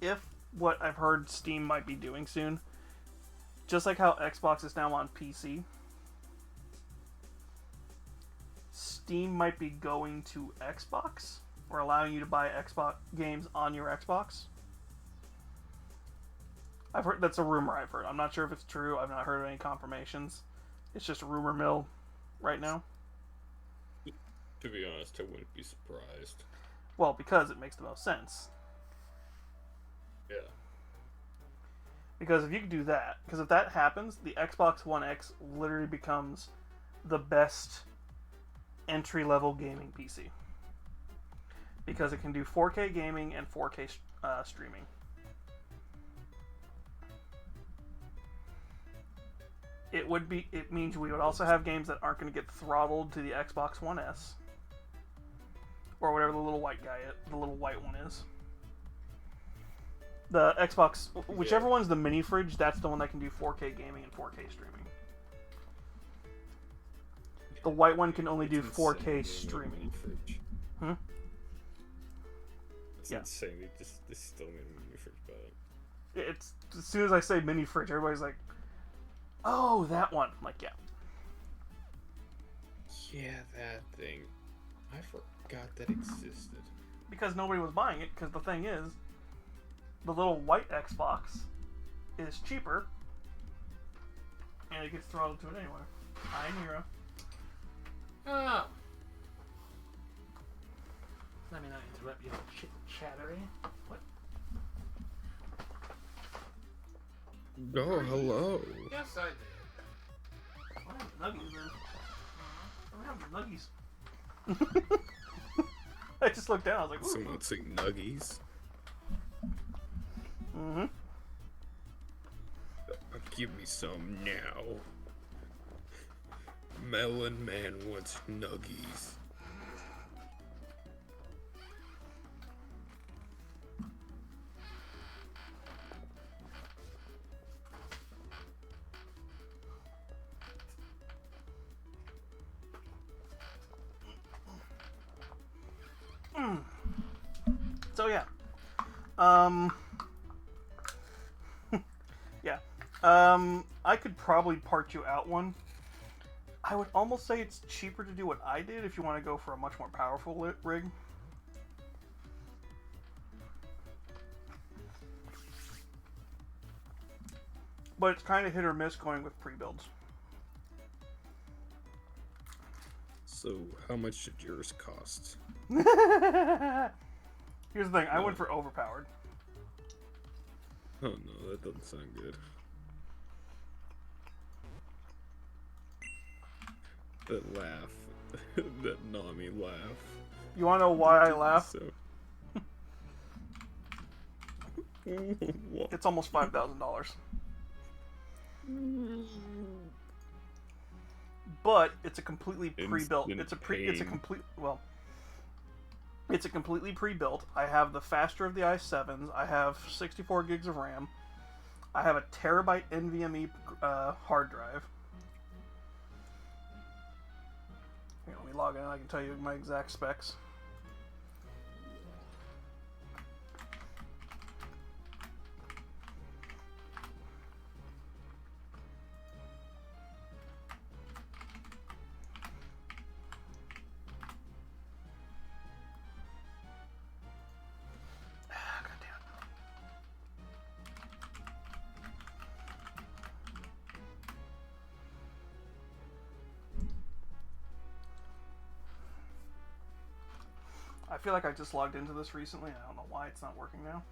if what I've heard Steam might be doing soon, just like how Xbox is now on PC, Steam might be going to Xbox, or allowing you to buy Xbox games on your Xbox. I've heard that's a rumor I've heard. I'm not sure if it's true. I've not heard of any confirmations. It's just a rumor mill right now. To be honest, I wouldn't be surprised. Well, because it makes the most sense. Yeah. Because if you could do that, because if that happens, the Xbox One X literally becomes the best entry-level gaming PC. Because it can do 4K gaming and 4K streaming. It means we would also have games that aren't going to get throttled to the Xbox One S. Or whatever the little white one is. The Xbox, whichever one's the mini fridge, that's the one that can do 4K gaming and 4K streaming. The white one can only do 4K streaming. Hmm? It's insane. They still made a mini fridge about it. It's, as soon as I say mini fridge, everybody's like, oh, that one. I'm like, yeah. Yeah, that thing. I forgot that existed. Because nobody was buying it, because the thing is, the little white Xbox is cheaper, and it gets throttled to it anyway. Hi, Nero. Oh. Let me not interrupt your chattery. What? Oh, hello. Yes, I did. What happened to Nuggies, then? What happened to Nuggies? I just looked down, I was like, ooh. Someone say nuggies. Mm-hmm. Give me some now. Melon Man wants nuggies. So yeah. Yeah. I could probably part you out one. I would almost say it's cheaper to do what I did if you want to go for a much more powerful rig. But it's kind of hit or miss going with pre-builds. So, how much did yours cost? Here's the thing, I went for overpowered. Oh no, that doesn't sound good. That laugh. That Nami laugh. You want to know why I laugh? So... It's almost $5,000. But it's a completely pre-built. It's a complete. Well, It's a completely pre-built. I have the faster of the i7s. I have 64 gigs of RAM. I have a terabyte NVMe hard drive. Here, let me log in. I can tell you my exact specs. I feel like I just logged into this recently, and I don't know why it's not working now.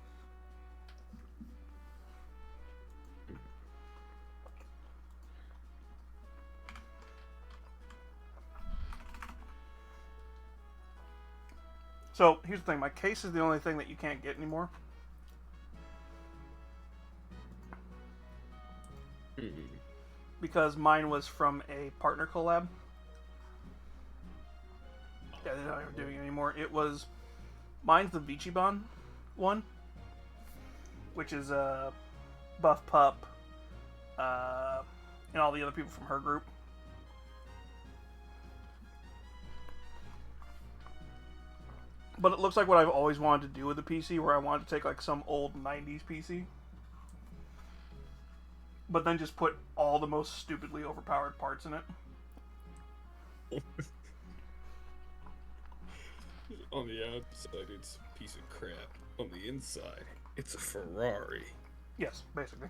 So, here's the thing. My case is the only thing that you can't get anymore. Because mine was from a partner collab. Yeah, they're not even doing it anymore. It was... Mine's the Vichiban one. Which is Buff Pup. And all the other people from her group. But it looks like what I've always wanted to do with the PC, where I wanted to take like some old 90s PC. But then just put all the most stupidly overpowered parts in it. On the outside, it's a piece of crap. On the inside, it's a Ferrari. Yes, basically.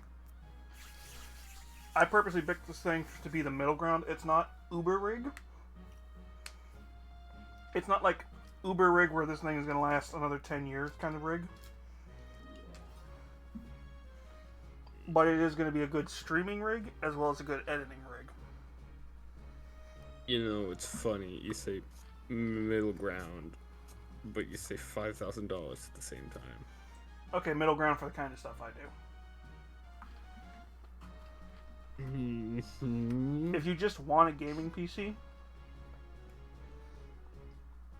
I purposely picked this thing to be the middle ground. It's not Uber rig. It's not like Uber rig where this thing is going to last another 10 years kind of rig. But it is going to be a good streaming rig as well as a good editing rig. You know, it's funny. You say middle ground, but you say $5,000 at the same time. Okay, middle ground for the kind of stuff I do. If you just want a gaming PC,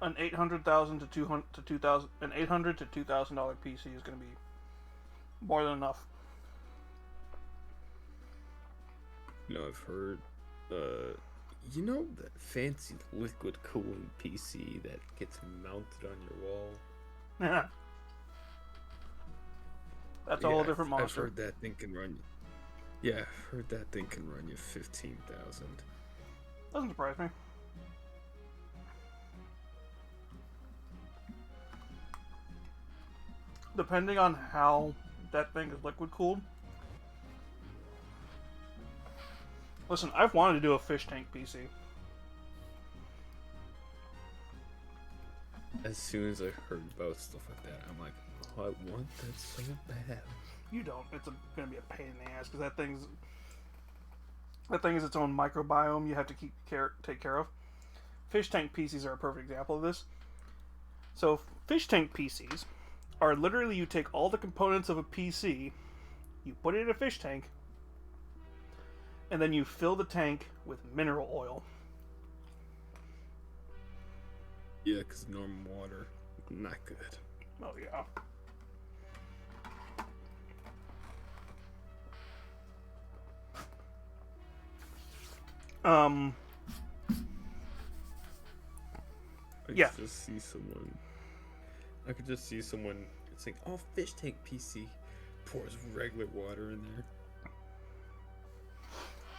an $800,000 to $2,000, an $800 to $2,000 PC is going to be more than enough. You know, I've heard, you know that fancy liquid cooling PC that gets mounted on your wall? Yeah. That's a whole different monster. I've heard that thing can run. Yeah, I've heard that thing can run you 15,000. Doesn't surprise me. Depending on how that thing is liquid cooled. Listen, I've wanted to do a fish tank PC. As soon as I heard about stuff like that, I'm like, oh, I want that so bad. You don't. It's going to be a pain in the ass because that thing is its own microbiome you have to take care of. Fish tank PCs are a perfect example of this. So fish tank PCs are literally you take all the components of a PC, you put it in a fish tank, and then you fill the tank with mineral oil. Yeah, because normal water, not good. Oh, yeah. Yeah. I could just see someone saying, oh, fish tank PC, pours regular water in there.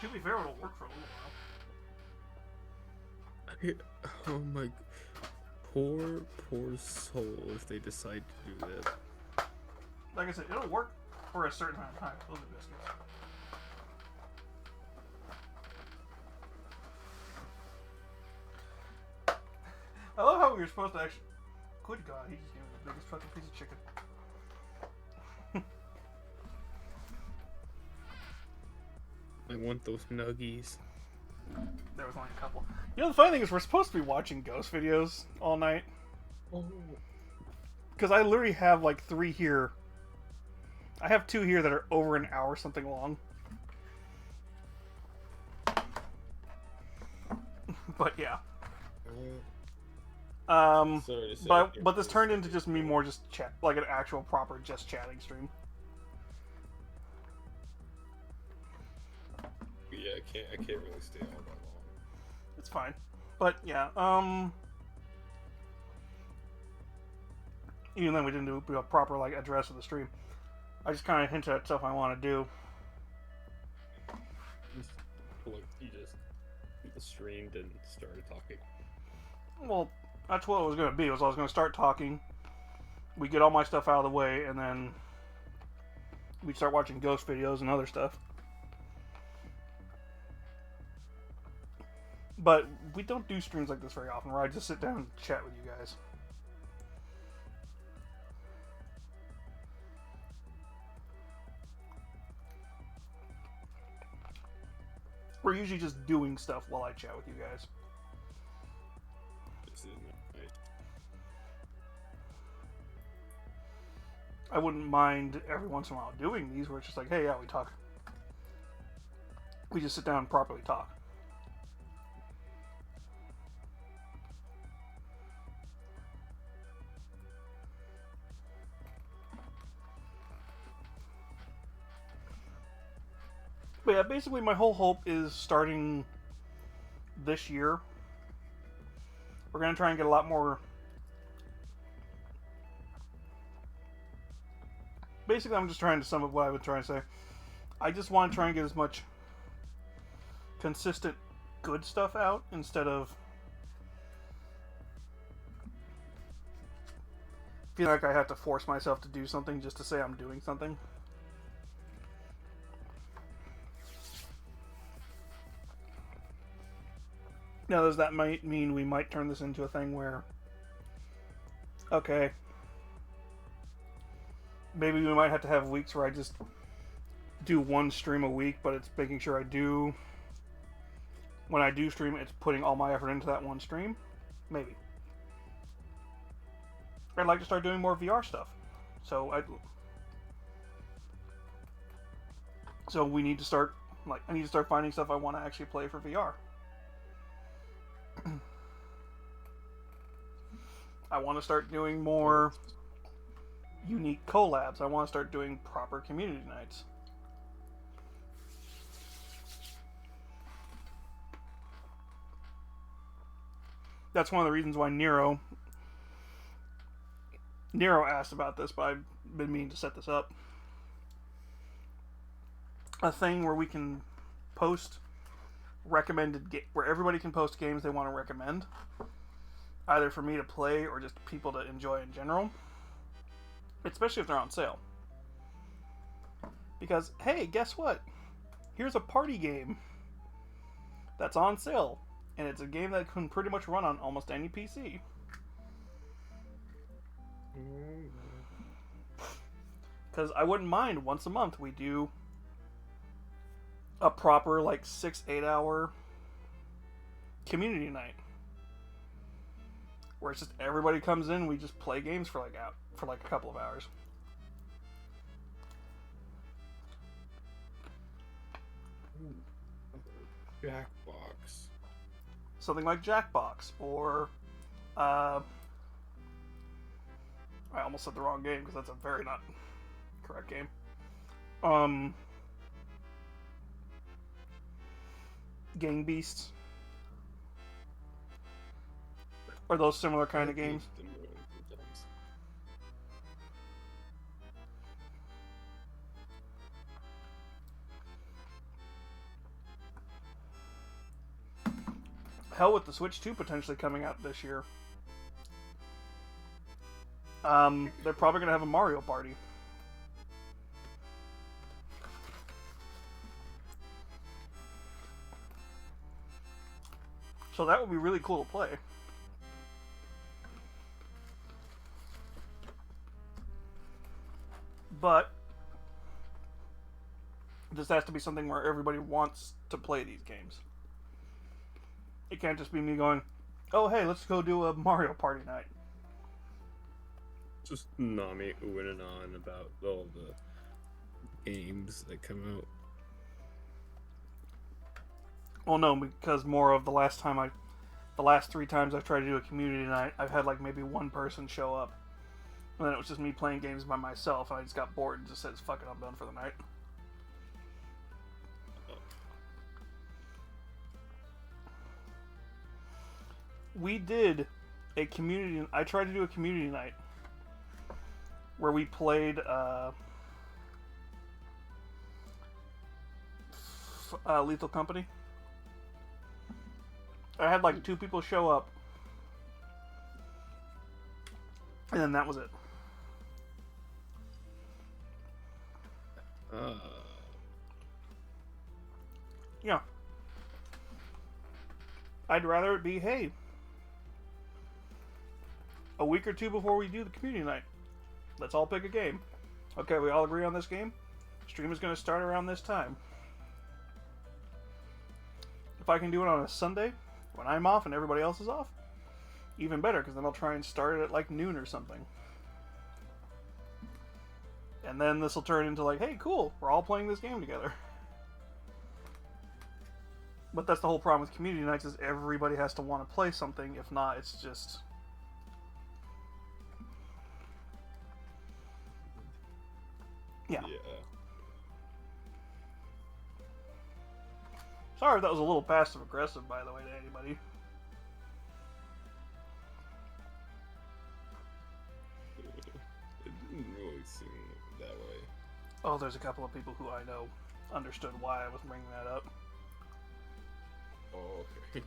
To be fair, it'll work for a little while. Oh my, poor soul if they decide to do that. Like I said, it'll work for a certain amount of time. Those are biscuits. I love how we were supposed to actually... Good God, he just gave me the biggest fucking piece of chicken. I want those nuggies. There was only a couple. You know, the funny thing is we're supposed to be watching ghost videos all night. Oh. Because I literally have like 3 here. I have 2 here that are over an hour something long. But yeah. Sorry to say. But this turned into just me more just chat, like an actual proper just chatting stream. Yeah, I can't really stay all that long. It's fine. But yeah, even then we didn't do a proper like address of the stream. I just kind of hinted at stuff I want to do. Look, you just streamed and started talking. Well, that's what it was going to be. I was going to start talking. We get all my stuff out of the way, and then we start watching ghost videos and other stuff. But we don't do streams like this very often, where I just sit down and chat with you guys. We're usually just doing stuff while I chat with you guys. This isn't right. I wouldn't mind every once in a while doing these where it's just like, hey, yeah, we talk. We just sit down and properly talk. But yeah, basically my whole hope is starting this year. We're going to try and get a lot more... Basically, I'm just trying to sum up what I was trying to say. I just want to try and get as much consistent good stuff out instead of feeling like I have to force myself to do something just to say I'm doing something. Now, does that might mean we might turn this into a thing where, okay, maybe we might have to have weeks where I just do one stream a week, but it's making sure I do, when I do stream, it's putting all my effort into that one stream? Maybe. I'd like to start doing more VR stuff. So we need to start, I need to start finding stuff I want to actually play for VR. I want to start doing more unique collabs. I want to start doing proper community nights. That's one of the reasons why Nero asked about this, but I've been meaning to set this up. A thing where we can post where everybody can post games they want to recommend, either for me to play or just people to enjoy in general, especially if they're on sale. Because, hey, guess what? Here's a party game that's on sale, and it's a game that can pretty much run on almost any PC. Because I wouldn't mind once a month we do a proper 6-8 hour community night where it's just everybody comes in, we just play games for a couple of hours. Jackbox. Something like Jackbox, or I almost said the wrong game because that's a very not correct game. Gang Beasts, or those similar kind of games. Hell with the Switch 2 potentially coming out this year. They're probably going to have a Mario Party. So that would be really cool to play. But this has to be something where everybody wants to play these games. It can't just be me going, oh hey, let's go do a Mario Party night. Just Nami oohing and on about all the games that come out. Well, no, because more of the last time the last 3 times I've tried to do a community night, I've had like maybe one person show up. And then it was just me playing games by myself, and I just got bored and just said, fuck it, I'm done for the night. We did a community... I tried to do a community night where we played Lethal Company. I had like 2 people show up, and then that was it. Yeah. I'd rather it be, hey, a week or 2 before we do the community night, let's all pick a game. Okay, we all agree on this game. Stream is going to start around this time. If I can do it on a Sunday, when I'm off and everybody else is off, even better, because then I'll try and start it at like noon or something. And then this will turn into like, hey, cool, we're all playing this game together. But that's the whole problem with community nights, is everybody has to want to play something. If not, it's just... Yeah. Sorry if that was a little passive-aggressive, by the way, to anybody. It didn't really seem that way. Oh, there's a couple of people who I know understood why I was bringing that up. Oh, okay.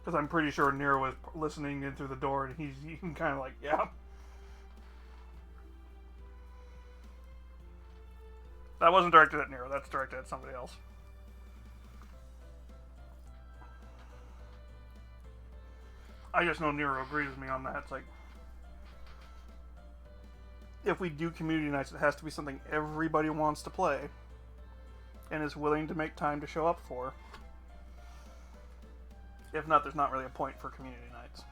Because I'm pretty sure Nero was listening in through the door, and he's kind of like, yeah. That wasn't directed at Nero, that's directed at somebody else. I just know Nero agrees with me on that. It's like, if we do community nights, it has to be something everybody wants to play and is willing to make time to show up for. If not, there's not really a point for community nights.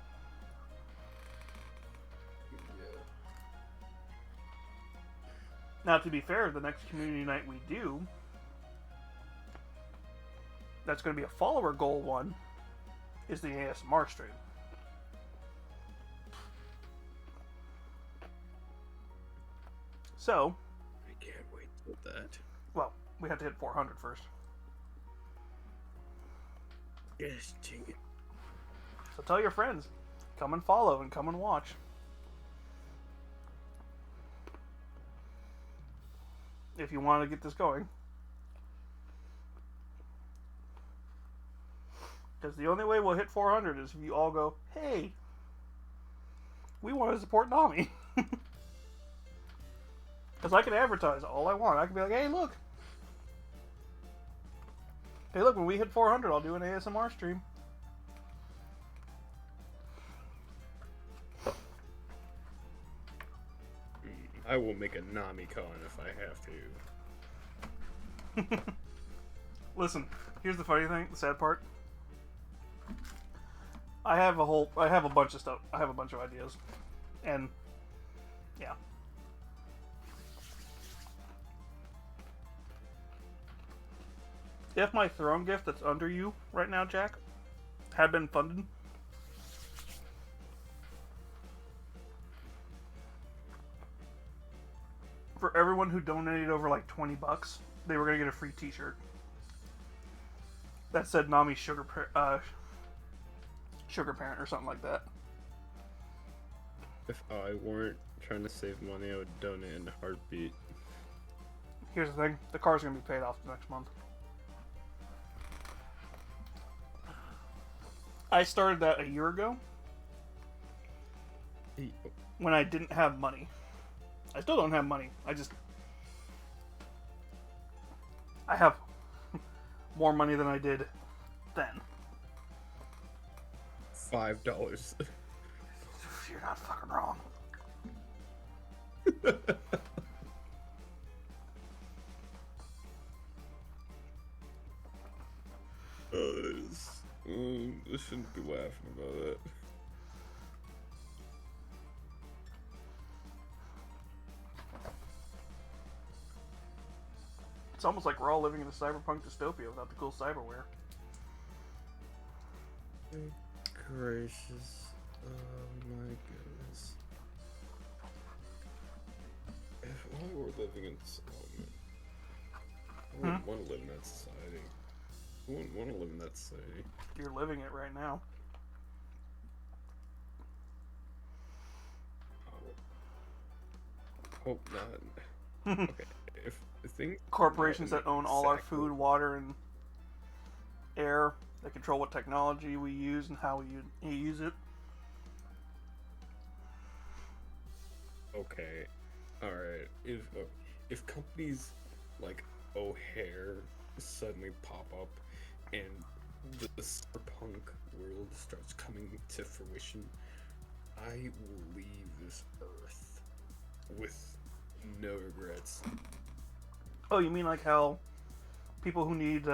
Yeah. Now, to be fair, the next community night we do, that's going to be a follower goal one, is the ASMR stream. So, I can't wait for that. well, we have to hit 400 first. Yes, dang it. So tell your friends, come and follow and come and watch. If you want to get this going. Because the only way we'll hit 400 is if you all go, hey, we want to support Nami. Because I can advertise all I want. I can be like, hey, look. Hey, look, when we hit 400, I'll do an ASMR stream. I will make a Nami-con if I have to. Listen, here's the funny thing, the sad part. I have a bunch of stuff. I have a bunch of ideas. And, yeah. If my throne gift that's under you right now, Jack, had been funded, for everyone who donated over like $20, they were gonna get a free T-shirt that said Nami Sugar Parent or something like that. If I weren't trying to save money, I would donate in a heartbeat. Here's the thing: the car's gonna be paid off next month. I started that a year ago when I didn't have money. I still don't have money. I have more money than I did then. $5. You're not fucking wrong. I shouldn't be laughing about that. almost like we're all living in a cyberpunk dystopia without the cool cyberware. Gracious. Oh my goodness. If only we're living in... Oh man. I wouldn't want to live in that society. I wouldn't want to live in that society. You're living it right now. Hope not. Okay, if the thing... Corporations that own all our food, water, and air. They control what technology we use and how we use it. Okay, alright. If companies like O'Hare suddenly pop up and the cyberpunk world starts coming to fruition, I will leave this earth with no regrets. Oh, you mean like how people who need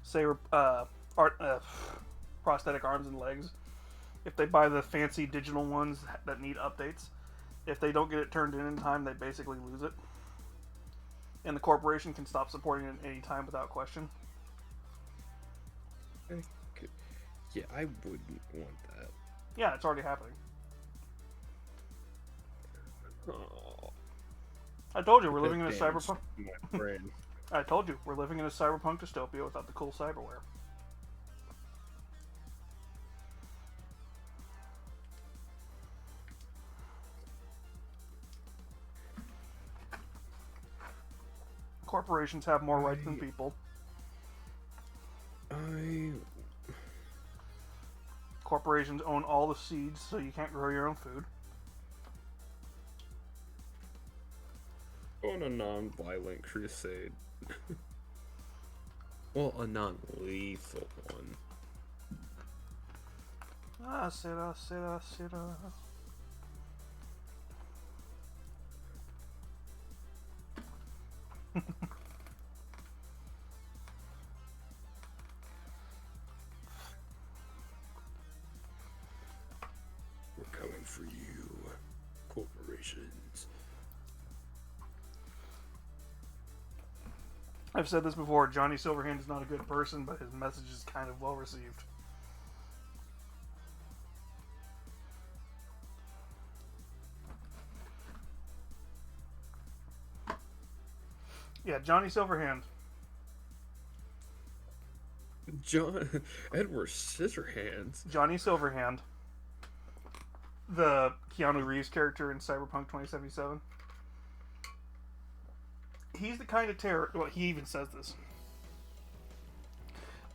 say prosthetic arms and legs, if they buy the fancy digital ones that need updates, if they don't get it turned in time, they basically lose it, and the corporation can stop supporting it at any time without question. Yeah, I wouldn't want that. Yeah, it's already happening. Oh, I told you we're living in a that damaged cyberpunk. my brain. I told you we're living in a cyberpunk dystopia without the cool cyberware. Corporations have more rights than people. Corporations own all the seeds, so you can't grow your own food. On a non-violent crusade. Well, a non-lethal one. Sera. We're coming for you, corporations. I've said this before, Johnny Silverhand is not a good person, but his message is kind of well received. Yeah, Johnny Silverhand. Edward Scissorhands. Johnny Silverhand. The Keanu Reeves character in Cyberpunk 2077. He's the kind of terror. Well, he even says this.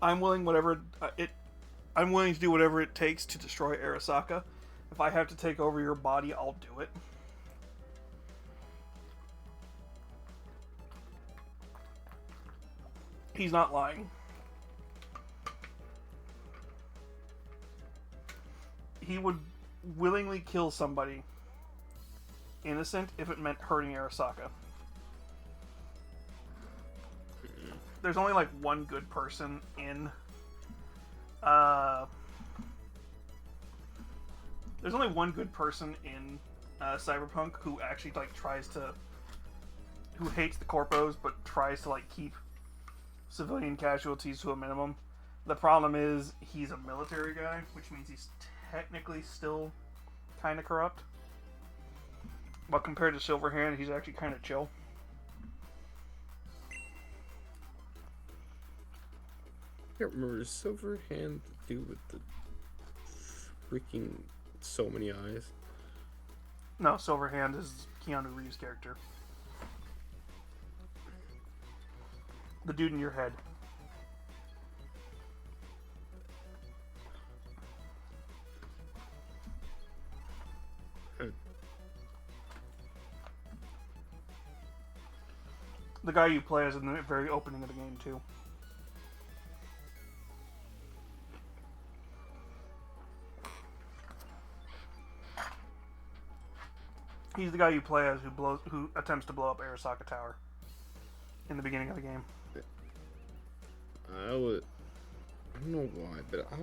I'm willing to do whatever it takes to destroy Arasaka. If I have to take over your body, I'll do it. He's not lying. He would willingly kill somebody innocent if it meant hurting Arasaka. There's only like one good person in Cyberpunk who actually like who hates the corpos but tries to like keep civilian casualties to a minimum. The problem is he's a military guy, which means he's technically still kind of corrupt. But compared to Silverhand, he's actually kind of chill. I can't remember, is Silverhand the dude with the freaking so many eyes? No, Silverhand is Keanu Reeves' character. The dude in your head. The guy you play is in the very opening of the game, too. He's the guy you play as who attempts to blow up Arasaka Tower in the beginning of the game. I don't know why, but I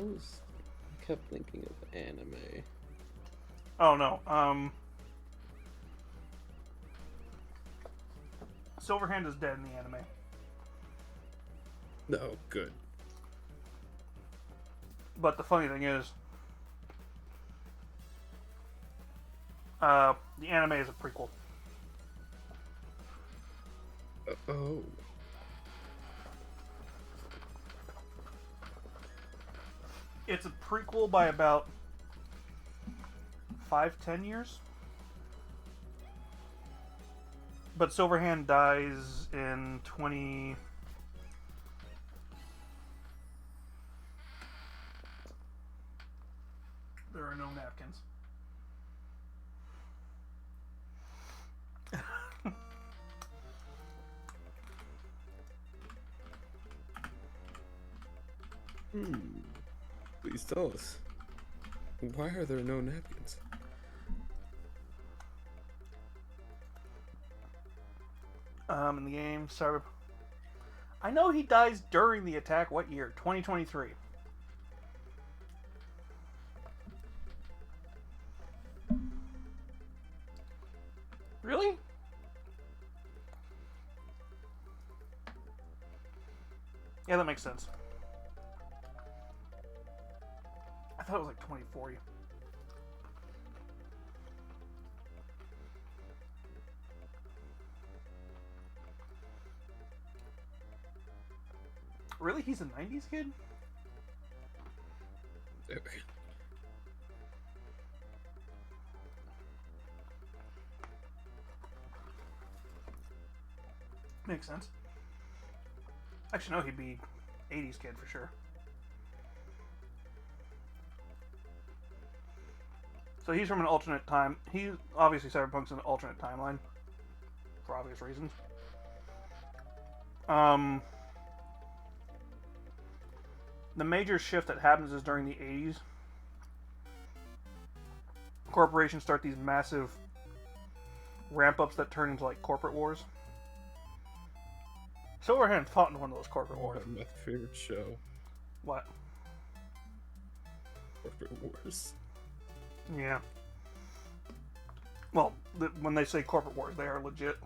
kept thinking of anime. Oh no, Silverhand is dead in the anime. No, good. But the funny thing is, the anime is a prequel. Oh. It's a prequel by about 5-10 years. But Silverhand dies in 20... There are no napkins. Please tell us. Why are there no napkins? In the game, Cyber... I know he dies during the attack. What year? 2023. Really? Yeah, that makes sense. I thought it was like 2040. Really? He's a 90s kid? Okay. Makes sense. Actually, no, he'd be 80s kid for sure. So he's from an alternate time. He's obviously Cyberpunk's an alternate timeline for obvious reasons. The major shift that happens is during the 80s. Corporations start these massive ramp-ups that turn into like corporate wars. Silverhand fought in one of those corporate wars. My favorite show. What? Corporate Wars. Yeah. Well, when they say corporate wars, they are legit.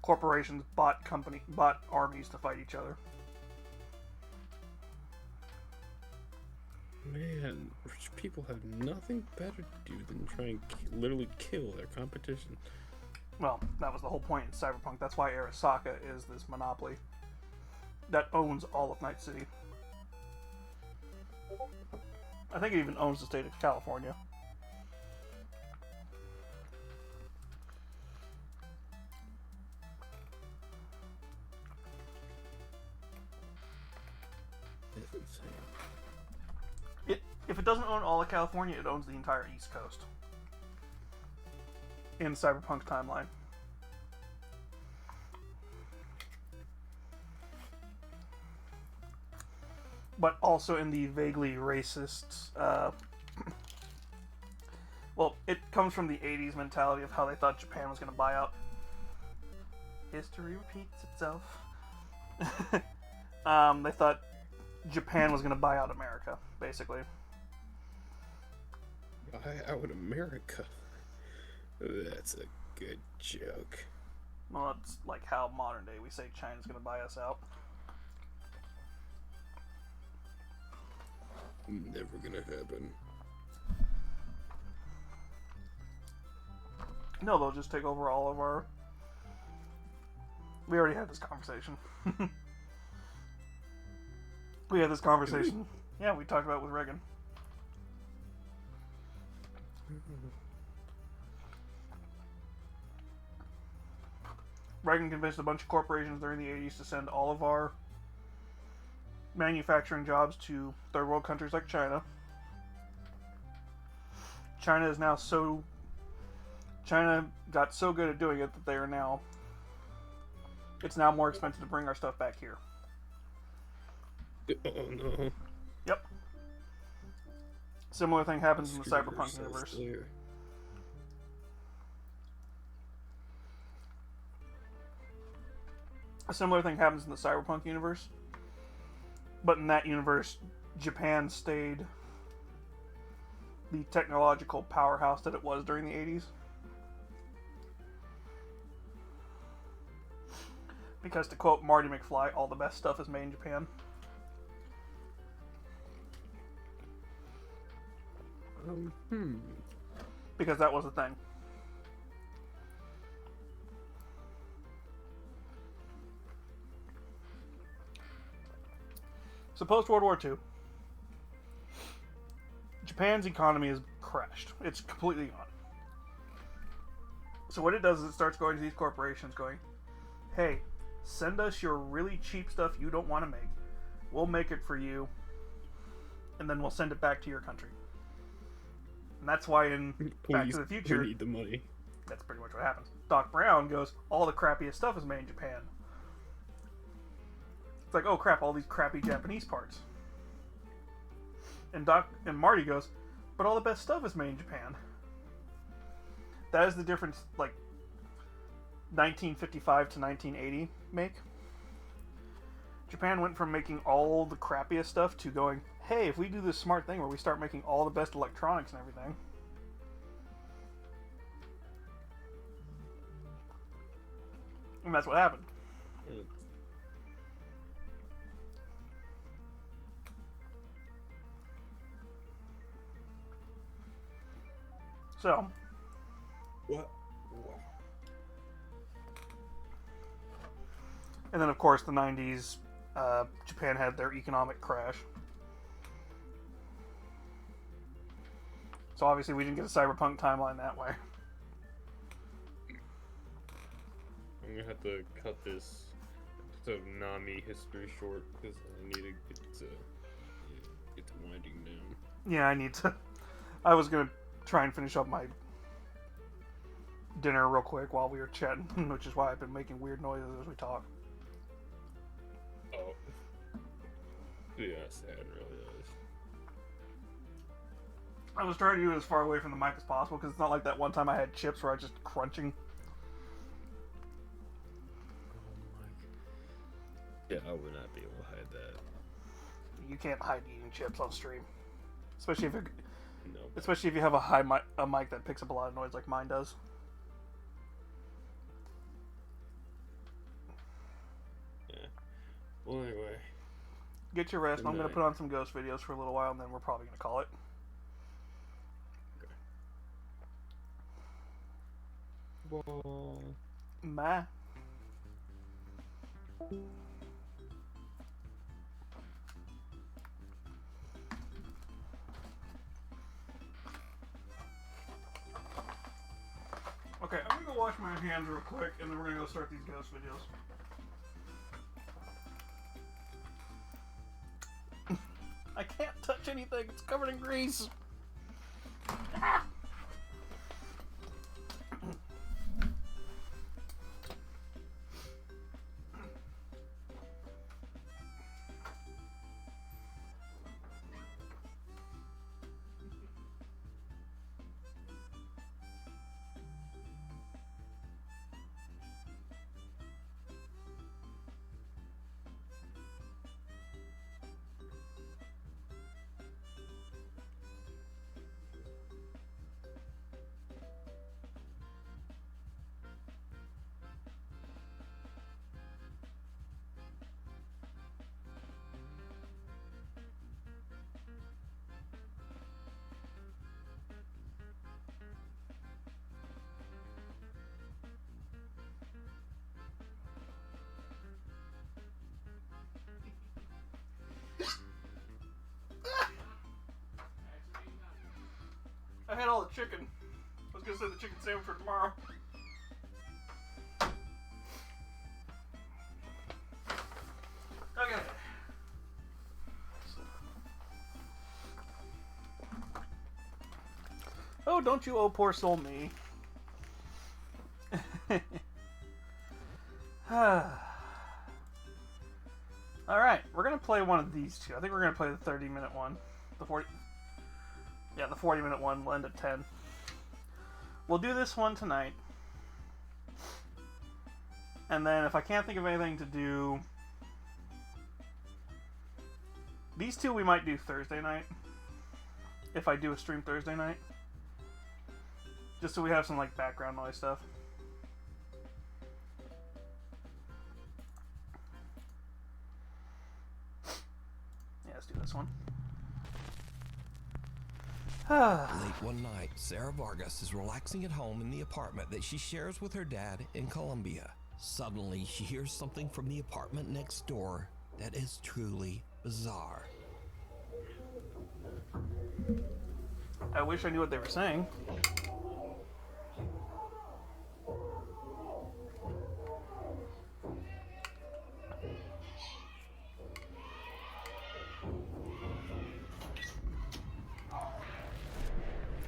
Corporations bought armies to fight each other. Man, rich people have nothing better to do than try and literally kill their competition. Well, that was the whole point in Cyberpunk. That's why Arasaka is this monopoly that owns all of Night City. I think it even owns the state of California. It's insane. If it doesn't own all of California, it owns the entire East Coast. In Cyberpunk's timeline. But also in the vaguely racist... well, it comes from the 80s mentality of how they thought Japan was going to buy out. History repeats itself. They thought Japan was going to buy out America, basically. Buy out America? That's a good joke. Well, that's like how modern day we say China's going to buy us out. Never gonna happen. No, they'll just take over all of our... We already had this conversation. We had this conversation. Yeah, we talked about it with Reagan. Reagan convinced a bunch of corporations during the 80s to send all of our manufacturing jobs to third world countries like China. China is now so... China got so good at doing it that they are now... It's now more expensive to bring our stuff back here. Oh no. Yep. Similar thing happens in the Screw Cyberpunk yourselves universe. there. A similar thing happens in the Cyberpunk universe. But in that universe, Japan stayed the technological powerhouse that it was during the 80s. Because to quote Marty McFly, all the best stuff is made in Japan. Because that was the thing. So post World War II, Japan's economy has crashed. It's completely gone. So what it does is it starts going to these corporations going, hey, send us your really cheap stuff you don't want to make. We'll make it for you, and then we'll send it back to your country. And that's why in Back to the Future, we need the money. that's pretty much what happens. Doc Brown goes, all the crappiest stuff is made in Japan. It's like, oh crap, all these crappy Japanese parts. And Marty goes, but all the best stuff is made in Japan. That is the difference, like, 1955 to 1980 make. Japan went from making all the crappiest stuff to going, hey, if we do this smart thing where we start making all the best electronics and everything, and that's what happened. So, What? and then of course the 90s, Japan had their economic crash. So obviously we didn't get a cyberpunk timeline that way. I'm gonna have to cut this episode of Nami history short because I need to get to winding down. Yeah, I need to. I was gonna try and finish up my dinner real quick while we were chatting, which is why I've been making weird noises as we talk. Oh. Yeah, sad, really is. I was trying to do it as far away from the mic as possible because it's not like that one time I had chips where I was just crunching. Yeah, I would not be able to hide that. You can't hide eating chips on stream, especially if No. especially if you have a mic that picks up a lot of noise like mine does. Yeah. Well, anyway. Get your rest. Good I'm going to night. put on some ghost videos for a little while, and then we're probably going to call it. Well. Bye. Okay, I'm going to go wash my hands real quick, and then we're going to go start these ghost videos. I can't touch anything. It's covered in grease. Ah! I had all the chicken. I was gonna say the chicken sandwich for tomorrow. Okay. Oh, don't you, oh poor soul me. Alright, we're gonna play one of these two. I think we're gonna play the 30-minute one. The 40-minute one will end at 10. We'll do this one tonight. And then if I can't think of anything to do... These two we might do Thursday night. If I do a stream Thursday night. Just so we have some like background noise stuff. Late one night, Sarah Vargas is relaxing at home in the apartment that she shares with her dad in Colombia. Suddenly, she hears something from the apartment next door that is truly bizarre. I wish I knew what they were saying.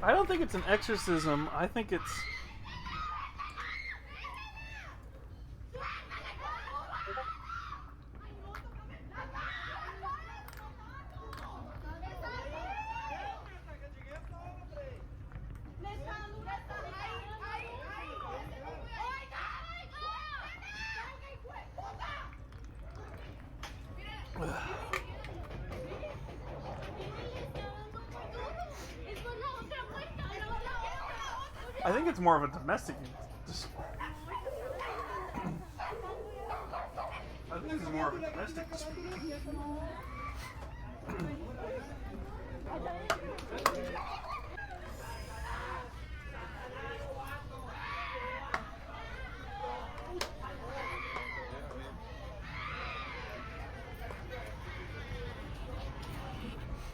I don't think it's an exorcism. I think it's... I think it's more of a domestic. I think this is more of a domestic dispute.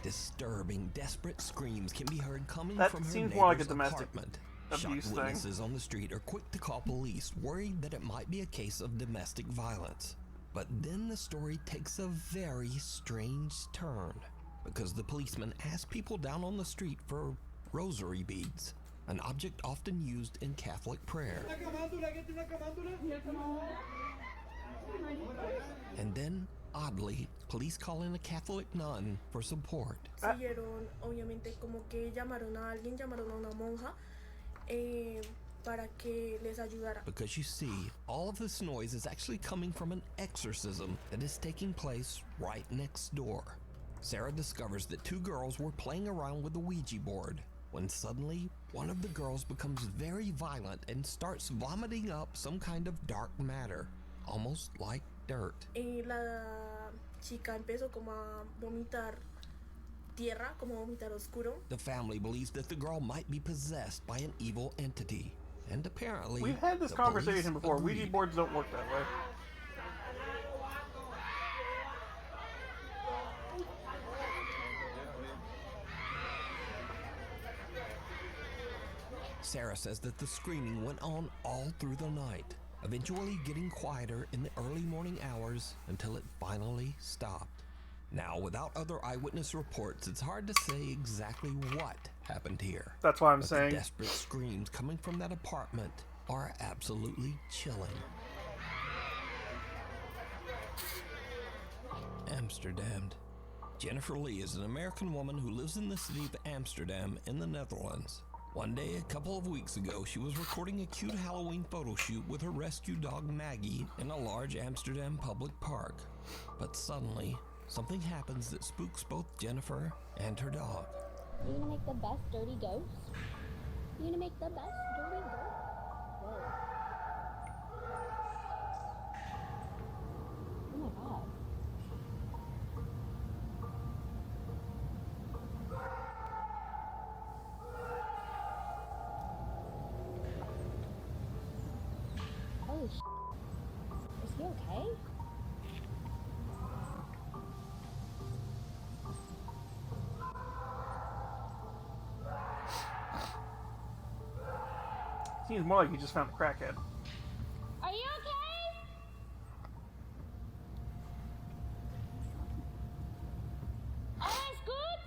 Disturbing, desperate screams can be heard coming That from her seems more like a neighbor's domestic apartment. abuse Shocked thing. witnesses on the street are quick to call police, worried that it might be a case of domestic violence. But then the story takes a very strange turn, because the policeman asked people down on the street for rosary beads, an object often used in Catholic prayer. And then, oddly, police call in a Catholic nun for support. Siguieron, obviamente, como que llamaron a alguien, llamaron a una monja para que les ayudara. Because you see, all of this noise is actually coming from an exorcism that is taking place right next door. Sarah discovers that two girls were playing around with the Ouija board when suddenly one of the girls becomes very violent and starts vomiting up some kind of dark matter, almost like dirt. La chica empezó como a vomitar tierra, como a vomitar oscuro. The family believes that the girl might be possessed by an evil entity, and apparently We've had this the conversation police before. agreed. Ouija boards don't work that way. Sarah says that the screaming went on all through the night, eventually getting quieter in the early morning hours until it finally stopped. Now, without other eyewitness reports, it's hard to say exactly what happened here. That's why I'm But saying. the desperate screams coming from that apartment are absolutely chilling. Amsterdam. Jennifer Lee is an American woman who lives in the city of Amsterdam in the Netherlands. One day, a couple of weeks ago, she was recording a cute Halloween photo shoot with her rescue dog Maggie in a large Amsterdam public park. But suddenly, something happens that spooks both Jennifer and her dog. You gonna make the best dirty ghost? You gonna make the best dirty ghost? Whoa. Oh my god. Holy sh**. Is he okay? Seems more like you just found a crackhead. Are you okay? Alles gut?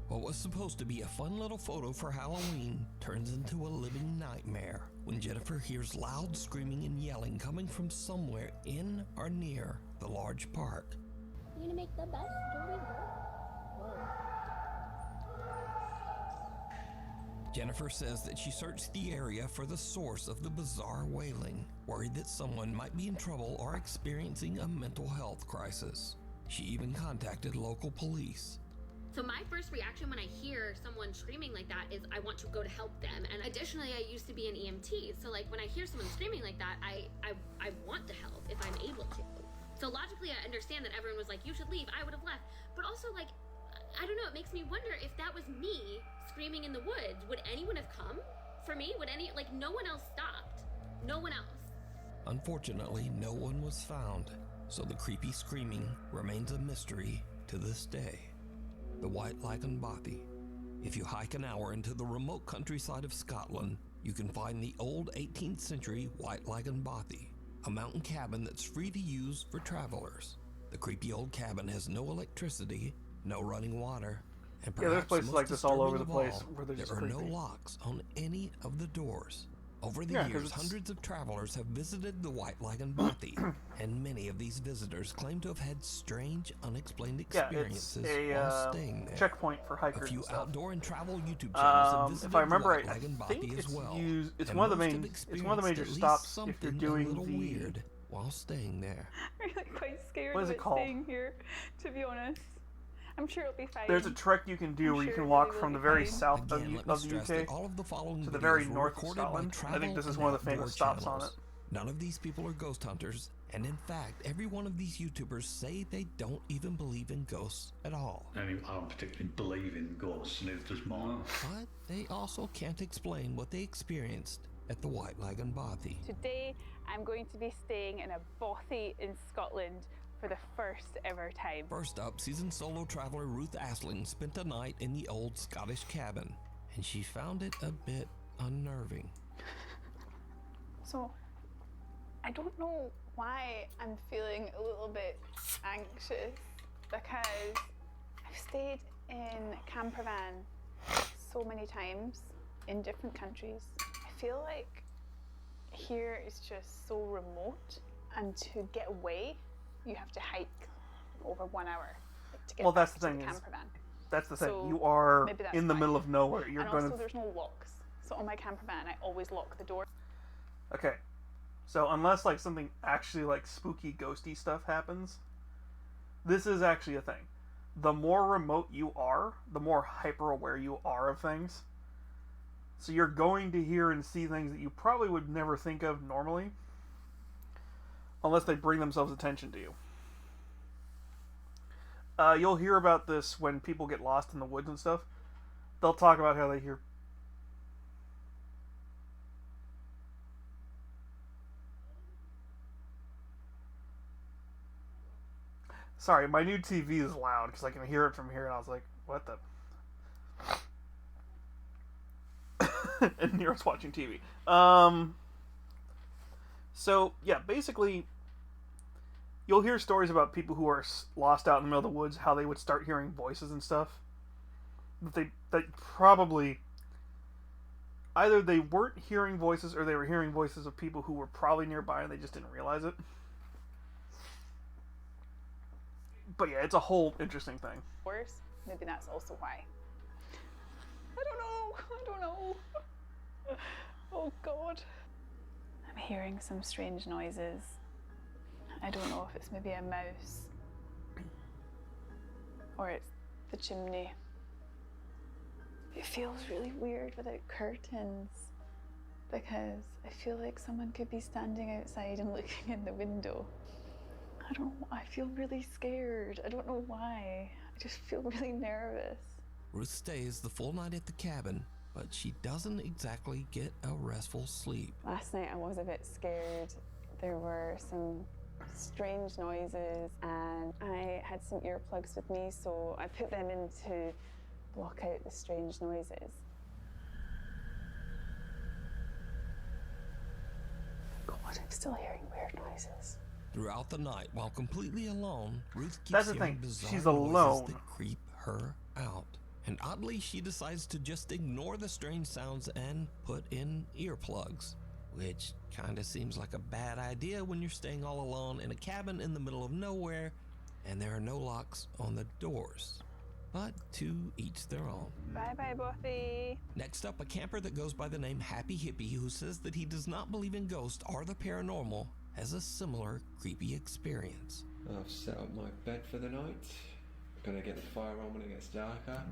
What was supposed to be a fun little photo for Halloween turns into a living nightmare when Jennifer hears loud screaming and yelling coming from somewhere in or near the large park. You gonna make the best dirty ghost? Whoa. Jennifer says that she searched the area for the source of the bizarre wailing, worried that someone might be in trouble or experiencing a mental health crisis. She even contacted local police. So my first reaction when I hear someone screaming like that is I want to go to help them. And additionally, I used to be an EMT. So like when I hear someone screaming like that, I want to help if I'm able to. So logically, I understand that everyone was like, you should leave. I would have left. But also like, I don't know, it makes me wonder if that was me screaming in the woods, would anyone have come for me? No one else stopped. No one else. Unfortunately, no one was found, so the creepy screaming remains a mystery to this day. The White Lagan Bothy. If you hike an hour into the remote countryside of Scotland, you can find the old 18th century White Lagan Bothy, a mountain cabin that's free to use for travelers. The creepy old cabin has no electricity, no running water, and perhaps there's places most like this all over disturbing the of place all, where they're just there are no creepy. locks on any of the doors. Over the Yeah, 'cause years, it's- hundreds of travelers have visited the White Lagan Bothy, and many of these visitors claim to have had strange, unexplained Yeah, it's experiences a while staying there. checkpoint for A hikers few and stuff. outdoor and travel YouTube channels have visited If I remember the right, White I Lagan think Bothy as it's well. it's and one of the most have main, it's one of the major experienced at least stops if you're something doing a little the weird while staying there. I'm really quite scared What is it about called? staying here, to be honest. I'm sure it'll be fine. There's a trek you can do I'm where you sure can it walk really from will the be very fine. south of Again, the, let me of the stress UK that all of the following to the videos very were north of recorded by Scotland. I travel think this is and one of the outdoor famous stops on it. channels. None of these people are ghost hunters, and in fact, every one of these YouTubers say they don't even believe in ghosts at all. I don't particularly believe in ghosts, neither does mine. But they also can't explain what they experienced at the White Lagan Bothy. Today, I'm going to be staying in a bothy in Scotland for the first ever time. First up, seasoned solo traveler Ruth Asling spent a night in the old Scottish cabin, and she found it a bit unnerving. So, I don't know why I'm feeling a little bit anxious because I've stayed in campervan so many times in different countries. I feel like here is just so remote, and to get away, you have to hike over 1 hour to get Well, back that's the to thing the is, campervan. That's the thing. So, You are maybe that's in the why. middle of nowhere. You're And going also to. there's no locks. So on my campervan, I always lock the door. Okay, so unless like something actually like spooky, ghosty stuff happens, this is actually a thing. The more remote you are, the more hyper aware you are of things. So you're going to hear and see things that you probably would never think of normally, unless they bring themselves attention to you. You'll hear about this when people get lost in the woods and stuff. They'll talk about how they hear. Sorry, my new TV is loud because I can hear it from here, and I was like, what the? And Nero's watching TV. So, yeah, basically, you'll hear stories about people who are lost out in the middle of the woods, how they would start hearing voices and stuff. That probably... Either they weren't hearing voices, or they were hearing voices of people who were probably nearby and they just didn't realize it. But yeah, it's a whole interesting thing. Worse, maybe that's also why. I don't know. Oh God. I'm hearing some strange noises. I don't know if it's maybe a mouse or it's the chimney. It feels really weird without curtains because I feel like someone could be standing outside and looking in the window. I feel really scared. I don't know why. I just feel really nervous. Ruth stays the full night at the cabin, but she doesn't exactly get a restful sleep. Last night I was a bit scared. There were some strange noises and I had some earplugs with me, so I put them in to block out the strange noises. God, I'm still hearing weird noises. Throughout the night, while completely alone, Ruth keeps That's the hearing thing, bizarre she's noises alone. that creep her out. And oddly, she decides to just ignore the strange sounds and put in earplugs, which kinda seems like a bad idea when you're staying all alone in a cabin in the middle of nowhere and there are no locks on the doors. But to each their own. Bye-bye, Buffy. Next up, a camper that goes by the name Happy Hippie, who says that he does not believe in ghosts or the paranormal, has a similar creepy experience. I've set up my bed for the night. Gonna get the fire on when it gets darker.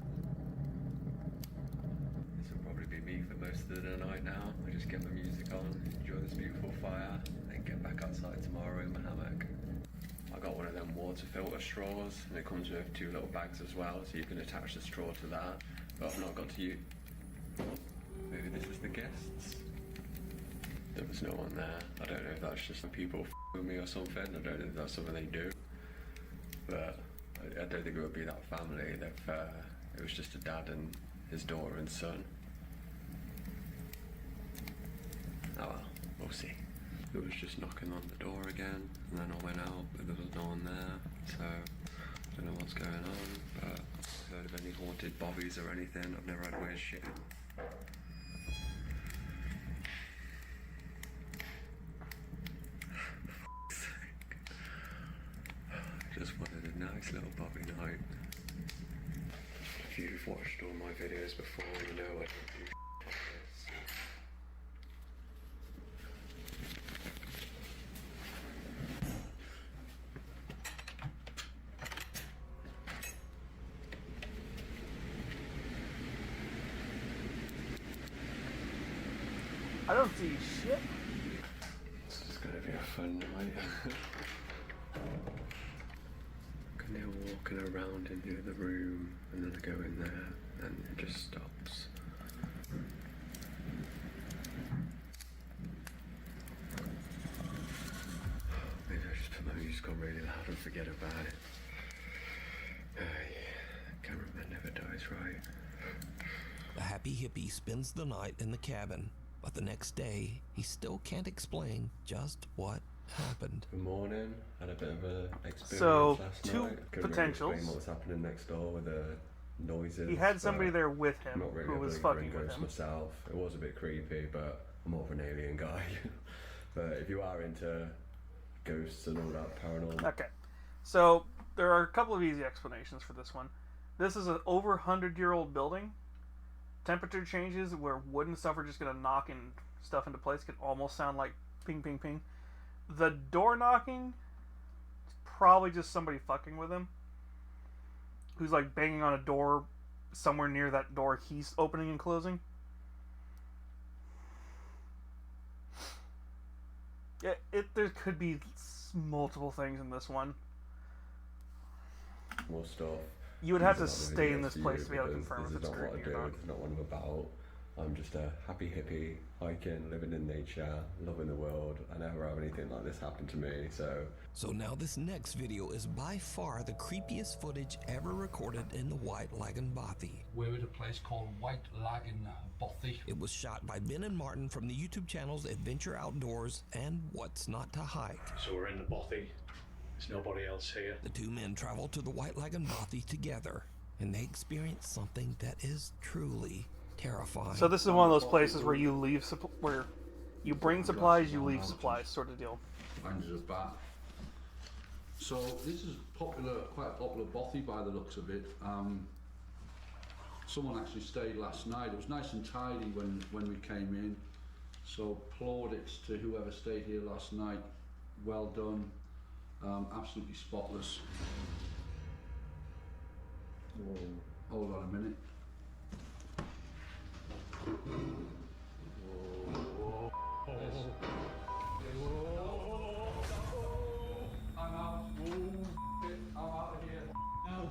This will probably be me for most of the night now. I just get my music on, enjoy this beautiful fire, then get back outside tomorrow in my hammock. I got one of them water filter straws, and it comes with 2 little bags as well, so you can attach the straw to that. But I've not got to use. Maybe this is the guests. There was no one there. I don't know if that's just people f***ing with me or something. I don't know if that's something they do. But I don't think it would be that family. It was just a dad and his daughter and son. Oh well, we'll see. It was just knocking on the door again, and then I went out, but there was no one there. So I don't know what's going on, but I've heard of any haunted bobbies or anything. I've never had weird shit. Just wanted a nice little bobby night. If you've watched all my videos before, you know I don't do like this. I don't see shit. This is gonna be a fun night. I'm now walking around in the other room, and then I go in there, and it just stops. Maybe I just put my music on really loud and forget about it. Cameraman never dies, right? The happy hippie spends the night in the cabin, but the next day, he still can't explain just what happened. Good morning. Had a bit of a experience So, last 2 night. Couldn't potentials. Really explain what was happening next door with the noises. He had somebody but there with him not really who a was believer fucking in with ghosts him. myself. It was a bit creepy, but I'm more of an alien guy. But if you are into ghosts and all that paranormal, Okay, so there are a couple of easy explanations for this one. This is an over 100-year-old building. Temperature changes where wood and stuff are just going to knock stuff into place can almost sound like ping, ping, ping. The door knocking, it's probably just somebody fucking with him. Who's like banging on a door somewhere near that door he's opening and closing. Yeah, there could be multiple things in this one. more stuff. You would have to These are not the stay in videos this for place you to be able to because confirm if this it's is not what I creepy or do. not. This is not what I'm about. I'm just a happy hippie, hiking, living in nature, loving the world. I never have anything like this happen to me, so... So now this next video is by far the creepiest footage ever recorded in the White Lagoon Bothy. We're at a place called White Lagoon Bothy. It was shot by Ben and Martin from the YouTube channels Adventure Outdoors and What's Not to Hike. So we're in the Bothy. There's nobody else here. The two men travel to the White Lagoon Bothy together, and they experience something that is truly terrifying. So this is one of those places where you leave, where you bring supplies, you leave supplies, sort of deal. Finds us back. So this is popular, quite a popular bothy by the looks of it. Someone actually stayed last night. It was nice and tidy when we came in. So plaudits to whoever stayed here last night. Well done. Absolutely spotless. Whoa. Hold on a minute. Whoa. I'm out. I'm out of here. No.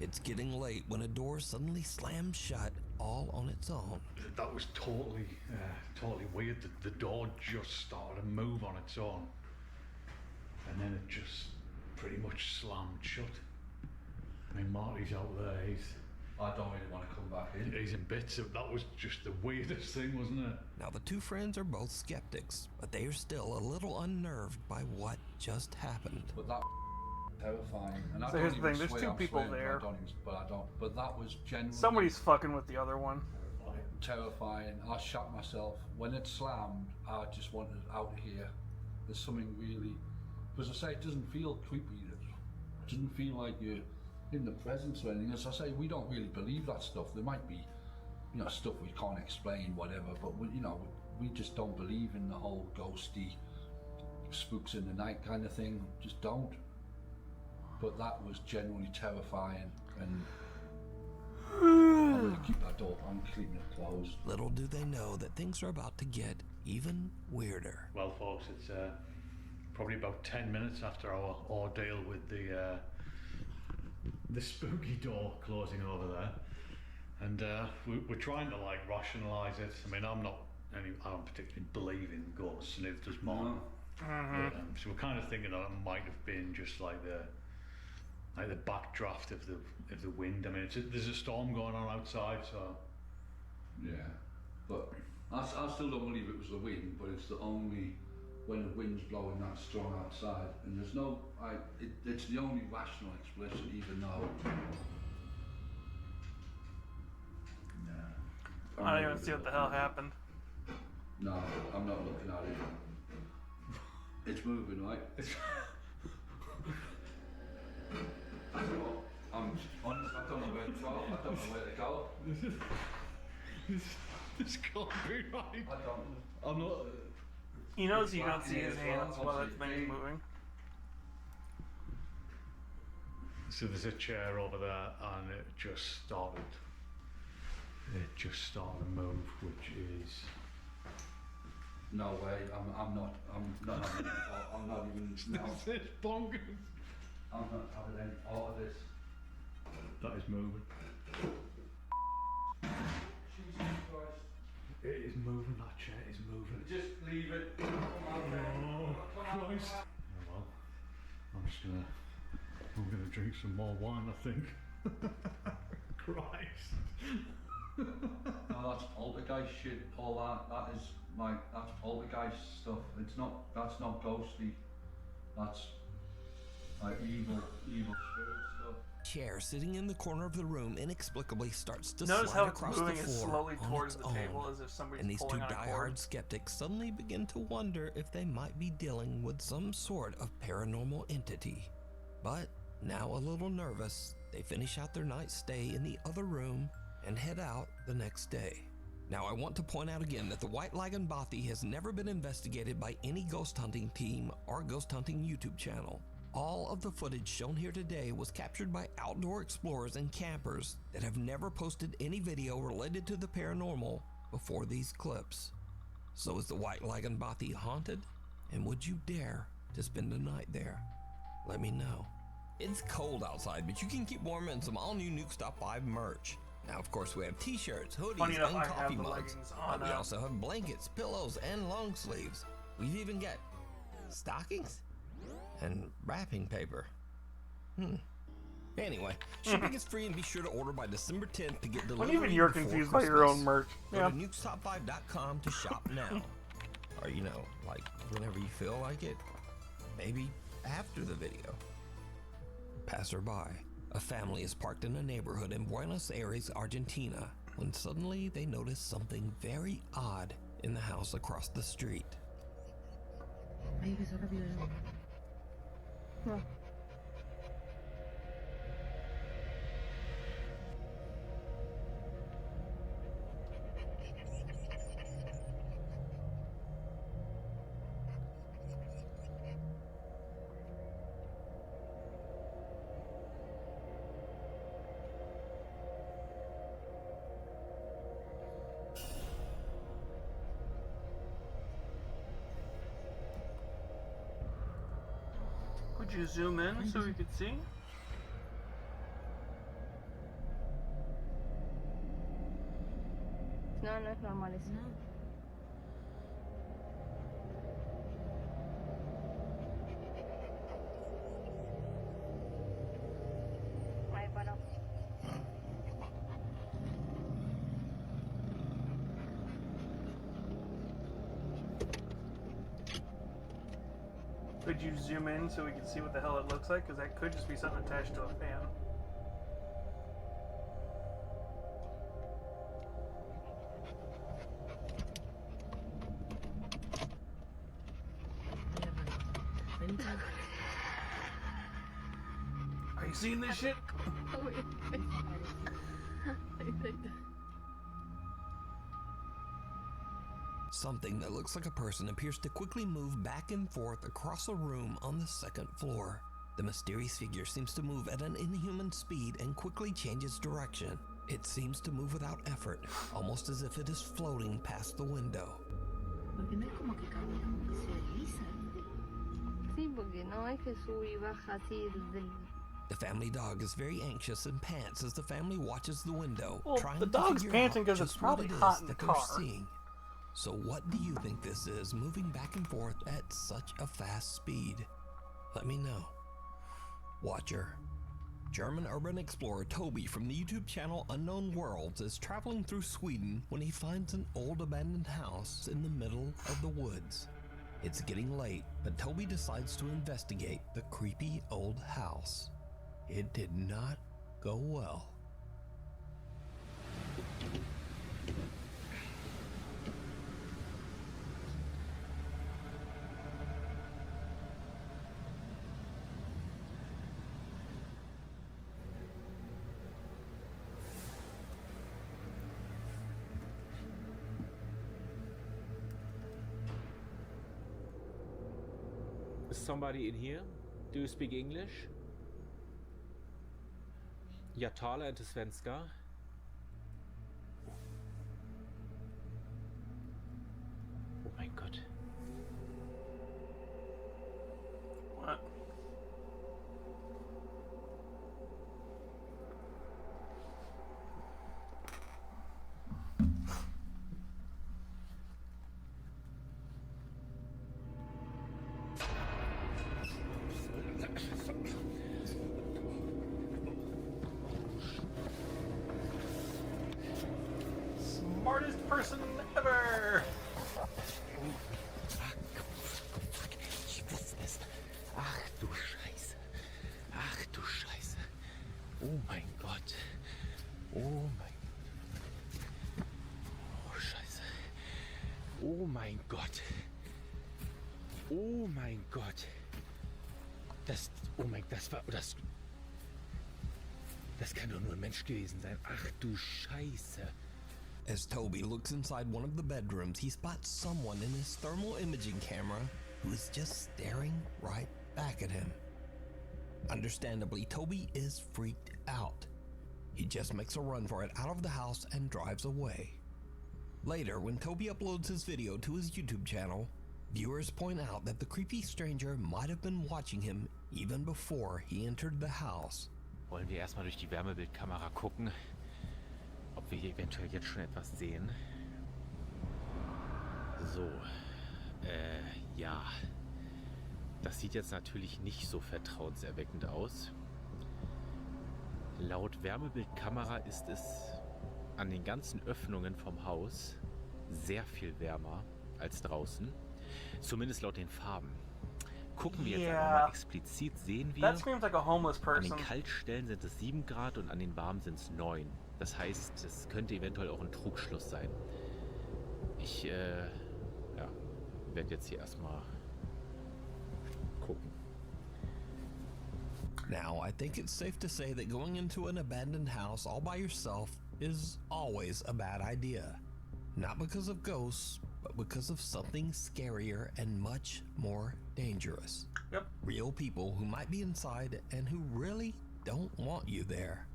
It's getting late when a door suddenly slams shut all on its own. That was totally weird. The door just started to move on its own. And then it just pretty much slammed shut. I mean, Marty's out there, I don't really want to come back in. he's in bits. That was just the weirdest thing, wasn't it? Now the two friends are both skeptics, but they are still a little unnerved by what just happened. But that terrifying. And So here's the thing, there's two people there. But that was genuinely Somebody's fucking with the other one. terrifying. I shot myself. When it slammed, I just wanted out of here. There's something really... Because I say, it doesn't feel creepy. It doesn't feel like you're in the presence or anything. As I say, we don't really believe that stuff. There might be, stuff we can't explain, whatever, but we just don't believe in the whole ghosty spooks in the night kind of thing, just don't. But that was genuinely terrifying, and I'm gonna keep that door, I'm keeping it closed. Little do they know that things are about to get even weirder. Well, folks, it's probably about 10 minutes after our ordeal with the spooky door closing over there, and we're trying to like rationalise it. I mean, I don't particularly believe in ghosts, neither does Mom. But, so we're kind of thinking that it might have been just like the backdraft of the wind. I mean, there's a storm going on outside, so yeah. But I still don't believe it was the wind, but it's the only when the wind's blowing that strong outside, and there's no it's the only rational explanation, even though. I don't even see what the hell happened. No, I'm not looking at it. It's moving, right? I don't know where to go. I don't know where to go. This can't be right. I'm not. He knows you don't see his hands while that thing's moving. So there's a chair over there, and it just started to move, which is. No way, I'm not even, no. It's bonkers. I'm not having any part of this. That is moving. Jesus Christ. It is moving, that chair is moving. Just leave it. Oh, Christ. Oh, well, I'm gonna drink some more wine, I think. Christ. No, that's poltergeist shit, all that's poltergeist stuff. That's not ghostly. That's like evil spirit stuff. Chair sitting in the corner of the room inexplicably starts to Notice slide how it's across moving the it floor slowly on towards its the own. table as if somebody's And these two pulling on a cord. diehard skeptics suddenly begin to wonder if they might be dealing with some sort of paranormal entity. But now a little nervous, they finish out their night stay in the other room and head out the next day. Now I want to point out again that the White Lagan Bothy has never been investigated by any ghost hunting team or ghost hunting YouTube channel. All of the footage shown here today was captured by outdoor explorers and campers that have never posted any video related to the paranormal before these clips. So is the White Lagan Bothy haunted? And would you dare to spend a night there? Let me know. It's cold outside, but you can keep warm in some all-new Nukes Top 5 merch. Now, of course, we have t-shirts, hoodies, Funny enough, and I coffee have the mugs. leggings on, But we also have blankets, pillows, and long sleeves. We've even got stockings and wrapping paper. Anyway, shipping is free, and be sure to order by December 10th to get delivery. even you're before confused by your own Christmas. merch. Go Yeah. to nukestop5.com to shop now. Or, like whenever you feel like it. Maybe after the video. Passerby. A family is parked in a neighborhood in Buenos Aires, Argentina, when suddenly they notice something very odd in the house across the street. Could you zoom in so we could see? No, no es normal eso. Ahí paró. Could you zoom in so we can see what the hell it looks like? Because that could just be something attached to a fan. Are you seeing this shit? Something that looks like a person appears to quickly move back and forth across a room on the second floor. The mysterious figure seems to move at an inhuman speed and quickly changes direction. It seems to move without effort, almost as if it is floating past the window. Porque no es como que camina, como que se desliza. Sí, porque no es que sube y baja así del... The family dog is very anxious and pants as the family watches the window, Well, trying the to dog's figure panting out 'cause it's just what probably it is hot in that the they're car. seeing. So what do you think this is, moving back and forth at such a fast speed? Let me know. Watcher. German urban explorer Toby from the YouTube channel Unknown Worlds is traveling through Sweden when he finds an old abandoned house in the middle of the woods. It's getting late, but Toby decides to investigate the creepy old house. It did not go well. Is somebody in here? Do you speak English? Jag talar inte svenska. Oh mein Gott. What? Smartest person ever! Ich wusste es. Ach du Scheiße. Ach du Scheiße. Oh mein Gott. Oh mein Gott. Oh Scheiße. Oh mein Gott. Oh mein Gott. Das. Oh mein Gott, das kann doch nur ein Mensch gewesen sein. Ach du Scheiße. As Toby looks inside one of the bedrooms, he spots someone in his thermal imaging camera who is just staring right back at him. Understandably, Toby is freaked out. He just makes a run for it out of the house and drives away. Later, when Toby uploads his video to his YouTube channel, viewers point out that the creepy stranger might have been watching him even before he entered the house. Wollen wir erstmal durch die Wärmebildkamera gucken, ob wir hier eventuell jetzt schon etwas sehen. So, ja. Das sieht jetzt natürlich nicht so vertrauenserweckend aus. Laut Wärmebildkamera ist es an den ganzen Öffnungen vom Haus sehr viel wärmer als draußen. Zumindest laut den Farben. Gucken wir jetzt einfach mal explizit, sehen wir, That screams like a homeless an person. den Kaltstellen sind es 7 Grad und an den warmen sind es 9. Das heißt, es könnte eventuell auch ein Trugschluss sein. Ich, ja, werde jetzt hier erstmal gucken. Now, I think it's safe to say that going into an abandoned house all by yourself is always a bad idea. Not because of ghosts, but because of something scarier and much more dangerous. Yep. Real people who might be inside and who really don't want you there.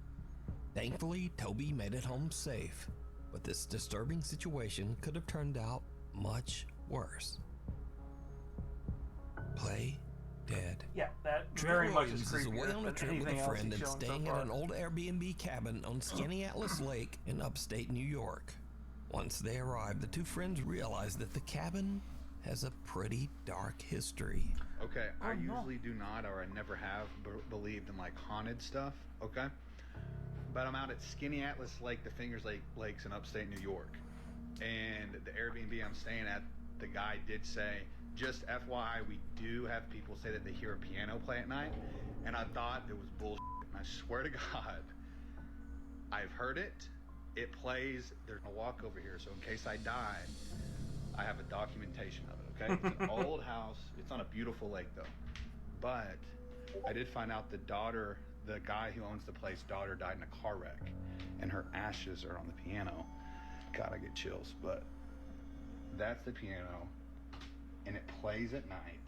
Thankfully, Toby made it home safe, but this disturbing situation could have turned out much worse. Play dead. Yeah, that Trent very much is Williams is away creepier on a than trip with anything a else friend he's and shown so staying at far. an old Airbnb cabin on Skaneatlas Lake in upstate New York. Once they arrive, the two friends realize that the cabin has a pretty dark history. Okay, I Oh, no. usually do not, or I never have believed in like haunted stuff. Okay, but I'm out at Skaneatlas Lake, the Fingers Lakes in upstate New York, and the Airbnb I'm staying at, the guy did say, just FYI, we do have people say that they hear a piano play at night, and I thought it was bullshit. And I swear to God, I've heard it. It plays. There's a walk over here, so in case I die, I have a documentation of it. Okay, it's an old house. It's on a beautiful lake though, but I did find out the daughter, the guy who owns the place, daughter died in a car wreck, and her ashes are on the piano. God, I get chills. But That's the piano, and it plays at night,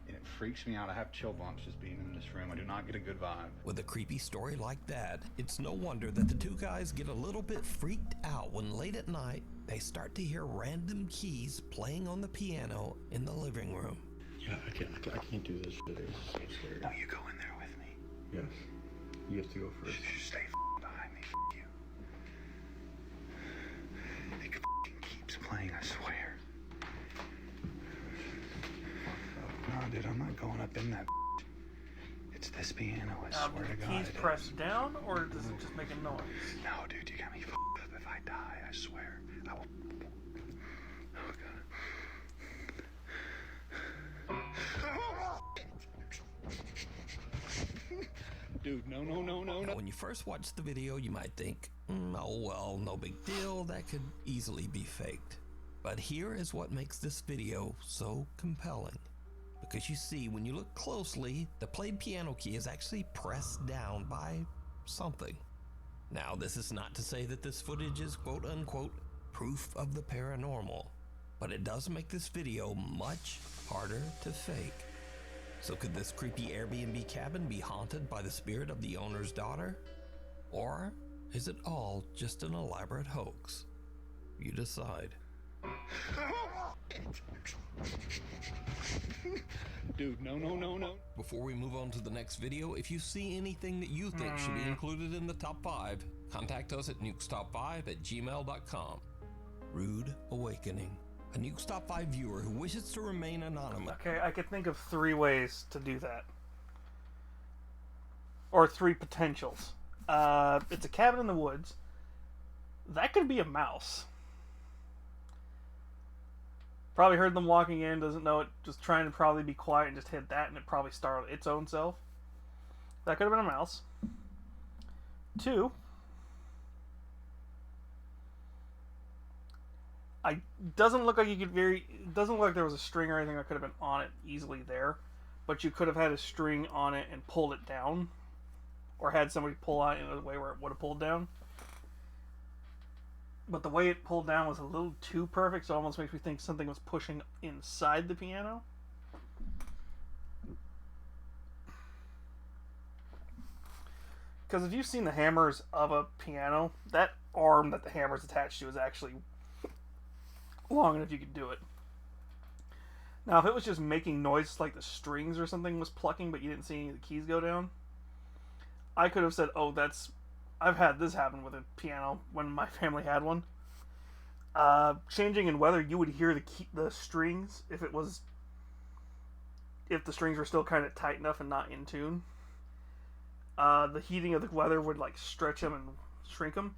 and it freaks me out. I have chill bumps just being in this room. I do not get a good vibe. With a creepy story like that, it's no wonder that the two guys get a little bit freaked out when late at night they start to hear random keys playing on the piano in the living room. Yeah, I can't do this shit. It's so scary. No, you go in there with me. Yes. You have to go first. Just stay behind me. You. It keeps playing, I swear. No, dude, I'm not going up in that. It's this piano, I swear to God. Keys pressed down, or does it just make a noise? No, dude, you got me up. If I die, I swear, I will. Oh, God. Dude, no. Now, when you first watch the video, you might think, oh well, no big deal, that could easily be faked. But here is what makes this video so compelling. Because you see, when you look closely, the played piano key is actually pressed down by something. Now, this is not to say that this footage is quote-unquote proof of the paranormal, but it does make this video much harder to fake. So could this creepy Airbnb cabin be haunted by the spirit of the owner's daughter? Or is it all just an elaborate hoax? You decide. Dude, no. Before we move on to the next video, if you see anything that you think should be included in the top 5, contact us at nukestop5@gmail.com. Rude Awakening. A Nukes Top 5 viewer who wishes to remain anonymous. Okay, I could think of 3 ways to do that. Or 3 potentials. It's a cabin in the woods. That could be a mouse. Probably heard them walking in, doesn't know it, just trying to probably be quiet and just hit that, and it probably startled its own self. That could have been a mouse. 2. Doesn't look like you could it doesn't look like there was a string or anything that could have been on it easily there, but you could have had a string on it and pulled it down, or had somebody pull on it in a way where it would have pulled down. But the way it pulled down was a little too perfect, so it almost makes me think something was pushing inside the piano. Because if you've seen the hammers of a piano, that arm that the hammer is attached to is actually long enough you could do it. Now, if it was just making noise like the strings or something was plucking, but you didn't see any of the keys go down, I could have said, oh, I've had this happen with a piano when my family had one. Changing in weather, you would hear the strings if the strings were still kind of tight enough and not in tune. The heating of the weather would like stretch them and shrink them.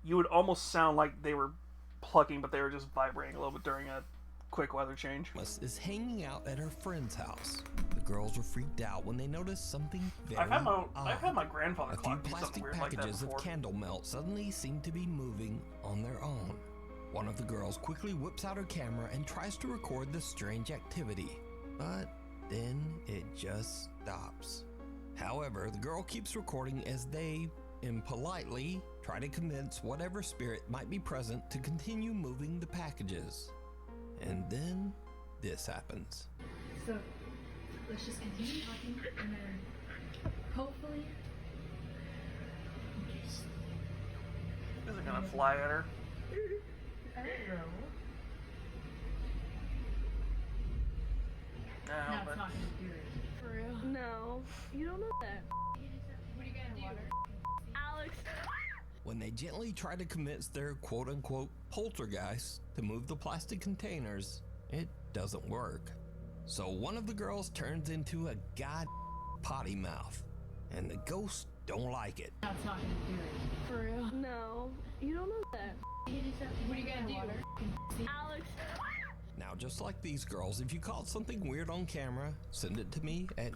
You would almost sound like they were plucking, but they were just vibrating a little bit during a quick weather change. Is hanging out at her friend's house. The girls were freaked out when they noticed something very I've had my grandfather A few plastic packages of candle melt suddenly seemed to be moving on their own. One of the girls quickly whips out her camera and tries to record the strange activity, but then it just stops. However, the girl keeps recording as they, impolitely, try to convince whatever spirit might be present to continue moving the packages. And then this happens. So let's just continue talking, and then hopefully. Is it gonna fly at her? I don't know. No, That's but not gonna do it. For real? No, you don't know that. What are you gonna do? Alex. When they gently try to convince their quote-unquote poltergeist to move the plastic containers, it doesn't work. So one of the girls turns into a potty mouth, and the ghosts don't like it. That's not gonna do it. For real? No, you don't know that. What are you gonna do? Alex. Now, just like these girls, if you caught something weird on camera, send it to me at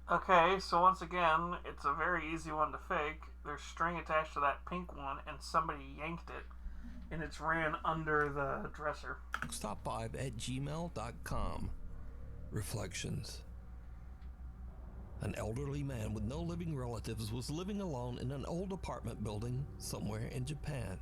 Okay, so once again, it's a very easy one to fake. There's string attached to that pink one, and somebody yanked it, and it's ran under the dresser. Top5@gmail.com. Reflections. An elderly man with no living relatives was living alone in an old apartment building somewhere in Japan.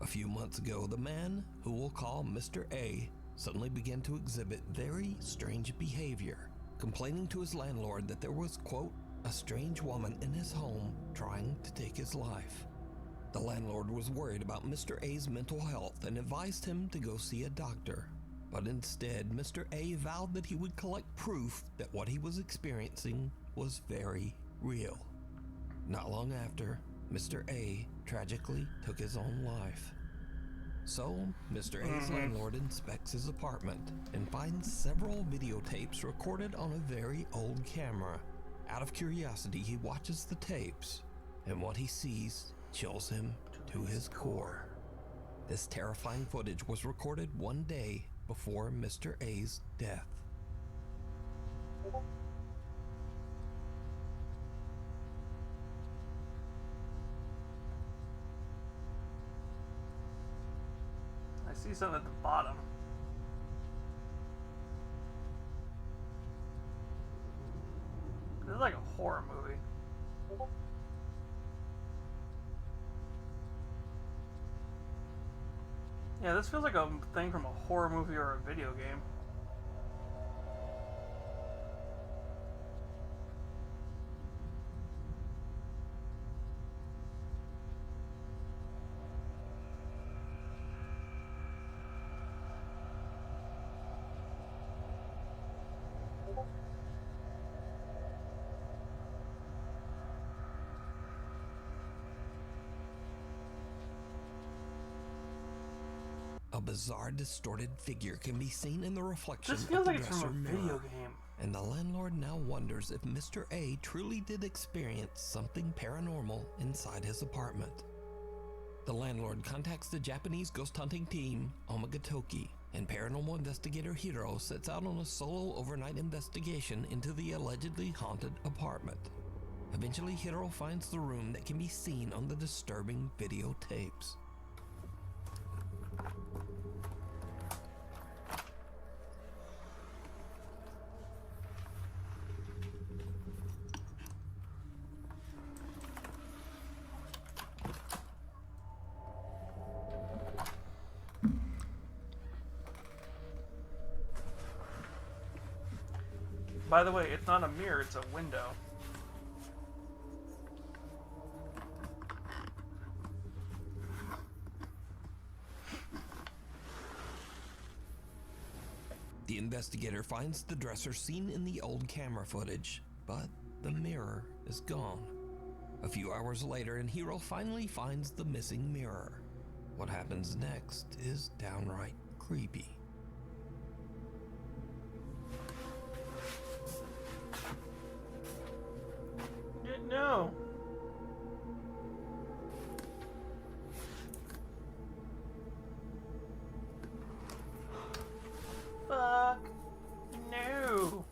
A few months ago, the man, who we'll call Mr. A, suddenly began to exhibit very strange behavior, complaining to his landlord that there was, quote, a strange woman in his home trying to take his life. The landlord was worried about Mr. A's mental health and advised him to go see a doctor. But instead, Mr. A vowed that he would collect proof that what he was experiencing was very real. Not long after, Mr. A tragically took his own life. So, Mr. A's landlord inspects his apartment and finds several videotapes recorded on a very old camera. Out of curiosity, he watches the tapes, and what he sees chills him to his core. This terrifying footage was recorded one day before Mr. A's death. I see something at the bottom. This is like a horror movie. Yeah, this feels like a thing from a horror movie or a video game. A bizarre, distorted figure can be seen in the reflection This feels of the like it's dresser from a video mirror, game. and the landlord now wonders if Mr. A truly did experience something paranormal inside his apartment. The landlord contacts the Japanese ghost hunting team, Omagatoki, and paranormal investigator Hiro sets out on a solo overnight investigation into the allegedly haunted apartment. Eventually, Hiro finds the room that can be seen on the disturbing videotapes. By the way, it's not a mirror, it's a window. The investigator finds the dresser seen in the old camera footage, but the mirror is gone. A few hours later, and Hiro finally finds the missing mirror. What happens next is downright creepy. No. Fuck. No.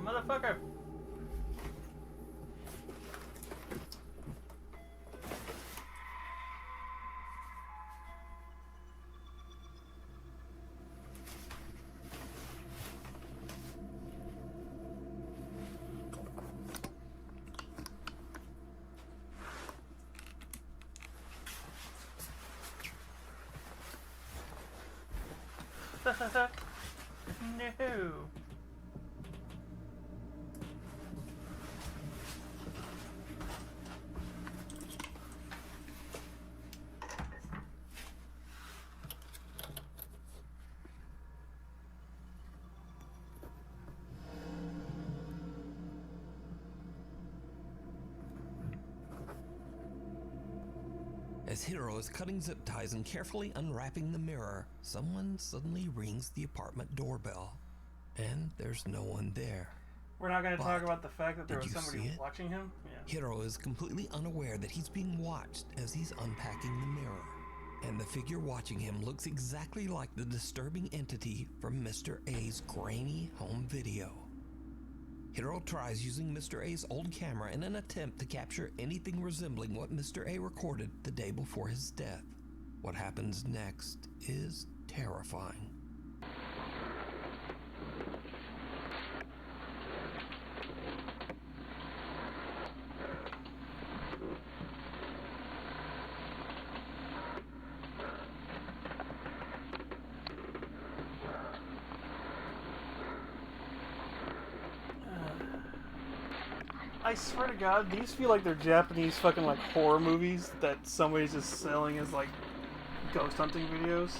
Motherfucker. No. As Hiro is cutting zip ties and carefully unwrapping the mirror, someone suddenly rings the apartment doorbell, and there's no one there. We're not going to But talk about the fact that there did was you somebody see it? watching him? Yeah. Hiro is completely unaware that he's being watched as he's unpacking the mirror, and the figure watching him looks exactly like the disturbing entity from Mr. A's grainy home video. Hiro tries using Mr. A's old camera in an attempt to capture anything resembling what Mr. A recorded the day before his death. What happens next is terrifying. I swear to God, these feel like they're Japanese fucking like horror movies that somebody's just selling as like ghost hunting videos.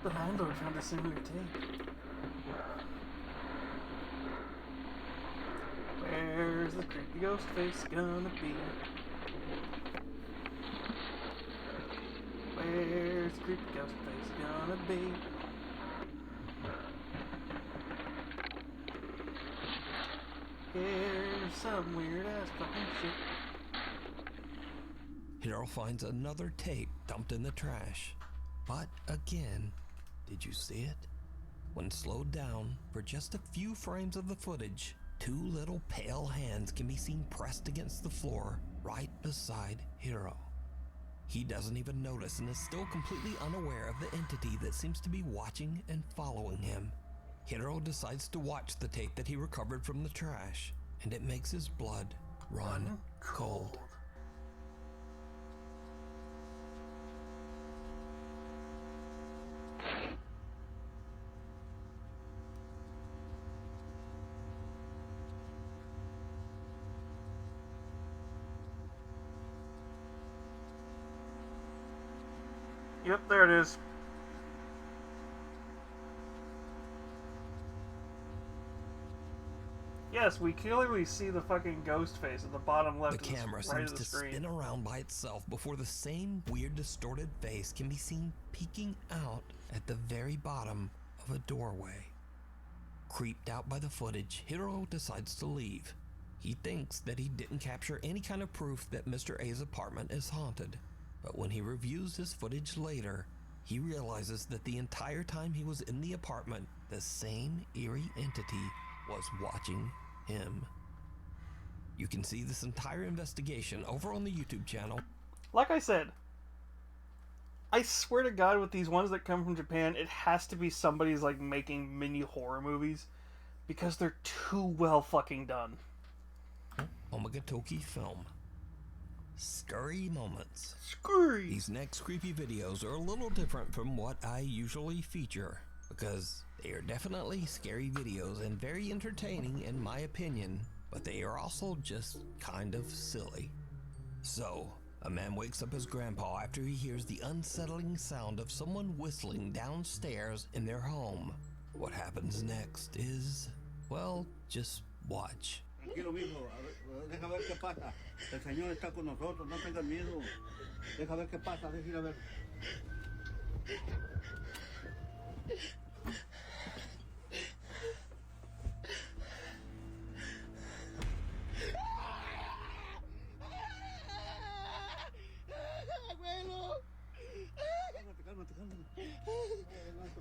The landlord found a similar tape. Where's the creepy ghost face gonna be? Where's the creepy ghost face gonna be? Here's some weird ass fucking shit. Hiro finds another tape dumped in the trash. But again, did you see it? When slowed down for just a few frames of the footage, two little pale hands can be seen pressed against the floor right beside Hiro. He doesn't even notice and is still completely unaware of the entity that seems to be watching and following him. Hiro decides to watch the tape that he recovered from the trash, and it makes his blood run cold. Yep, there it is. Yes, we clearly see the fucking ghost face at the bottom left The camera right seems of the to screen. spin around by itself before the same weird distorted face can be seen peeking out at the very bottom of a doorway. Creeped out by the footage, Hiro decides to leave. He thinks that he didn't capture any kind of proof that Mr. A's apartment is haunted. But when he reviews his footage later, he realizes that the entire time he was in the apartment, the same eerie entity was watching him. You can see this entire investigation over on the YouTube channel. Like I said, I swear to God, with these ones that come from Japan, it has to be somebody's like making mini horror movies because they're too well fucking done. Omagatoki Film. Scurry moments. Scurry! These next creepy videos are a little different from what I usually feature because they are definitely scary videos and very entertaining in my opinion, but they are also just kind of silly. So, a man wakes up his grandpa after he hears the unsettling sound of someone whistling downstairs in their home. What happens next is, well, just watch. Tranquilo, mijo. Deja ver qué pasa. El Señor está con nosotros. No tengas miedo. Deja ver qué pasa. Deja ir a ver. Abuelo.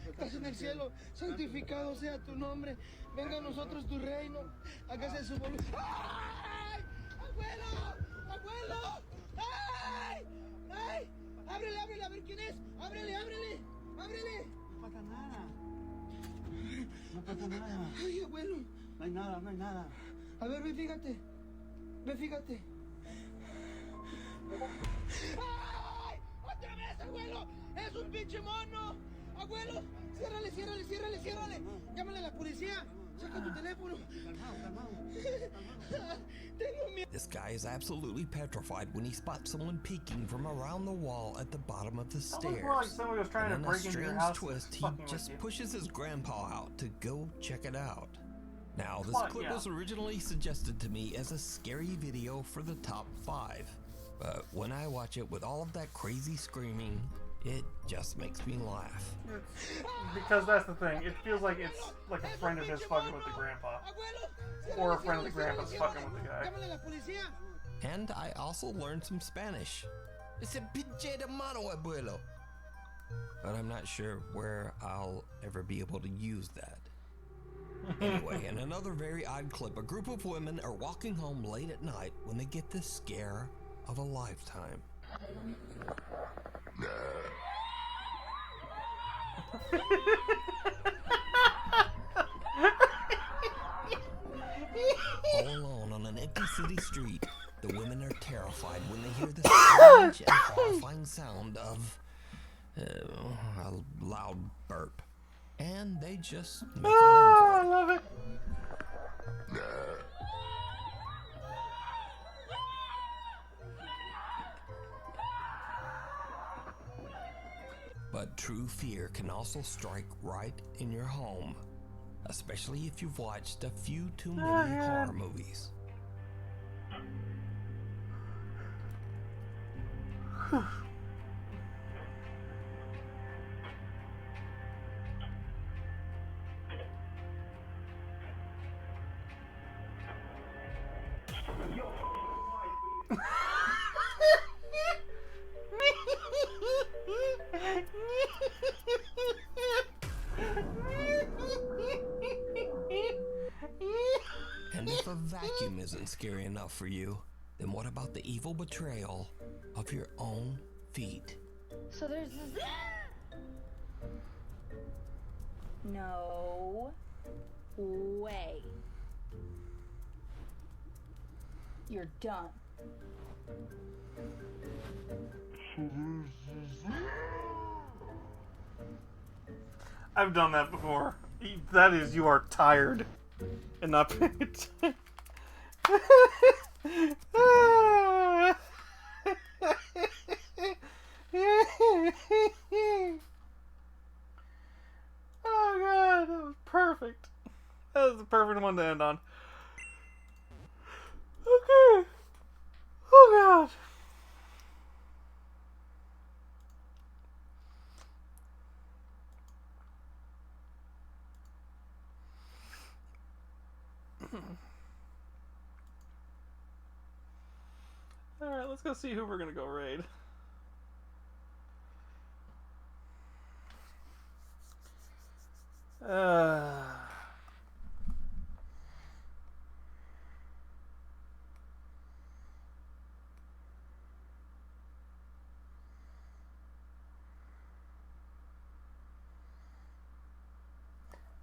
Estás en el cielo, santificado sea tu nombre. Venga a nosotros tu reino. Hágase su voluntad. ¡Ay! ¡Abuelo! ¡Abuelo! ¡Ay! ¡Ay! ¡Ábrele, ábrele! A ver quién es. ¡Ábrele, ábrele! ¡Ábrele! No pasa nada. No pasa nada. ¡Ay, abuelo! No hay nada, no hay nada. A ver, ve, fíjate. Ve, fíjate. ¡Ay! ¡Otra vez, abuelo! ¡Es un pinche mono! ¡Abuelo! ¡Ciérrale, ciérrale, ciérrale, ciérrale! ¡Llámale a la policía! ¡Saca tu teléfono! Tengo miedo. This guy is absolutely petrified when he spots someone peeking from around the wall at the bottom of the That looks stairs. more like somebody was trying And to in a break into your strange house. twist, he fucking with just you. pushes his grandpa out to go check it out. Now, this Well, clip yeah. was originally suggested to me as a scary video for the top 5. But when I watch it with all of that crazy screaming, it just makes me laugh. Because that's the thing. It feels like it's like a friend of his fucking with the grandpa. Or a friend of the grandpa's fucking with the guy. ¡Llámale a la policía! And I also learned some Spanish. It's a pinche de mano, abuelo. But I'm not sure where I'll ever be able to use that. Anyway, in another very odd clip, a group of women are walking home late at night when they get the scare of a lifetime. All alone on an empty city street, the women are terrified when they hear the strange and horrifying sound of a loud burp. And they just make a run for I it. love it. But true fear can also strike right in your home, especially if you've watched a few too many horror movies. And if a vacuum isn't scary enough for you, then what about the evil betrayal of your own feet? So there's this. No way. You're done. I've done that before. That is, you are tired and not paying attention. Oh god, that was perfect. That was the perfect one to end on. Okay. Oh god. Alright, let's go see who we're gonna go raid.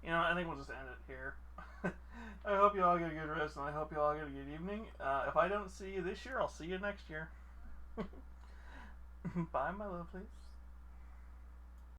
You know, I think we'll just end it here. I hope you all get a good rest, and I hope you all get a good evening. If I don't see you this year, I'll see you next year. Bye, my lovelies.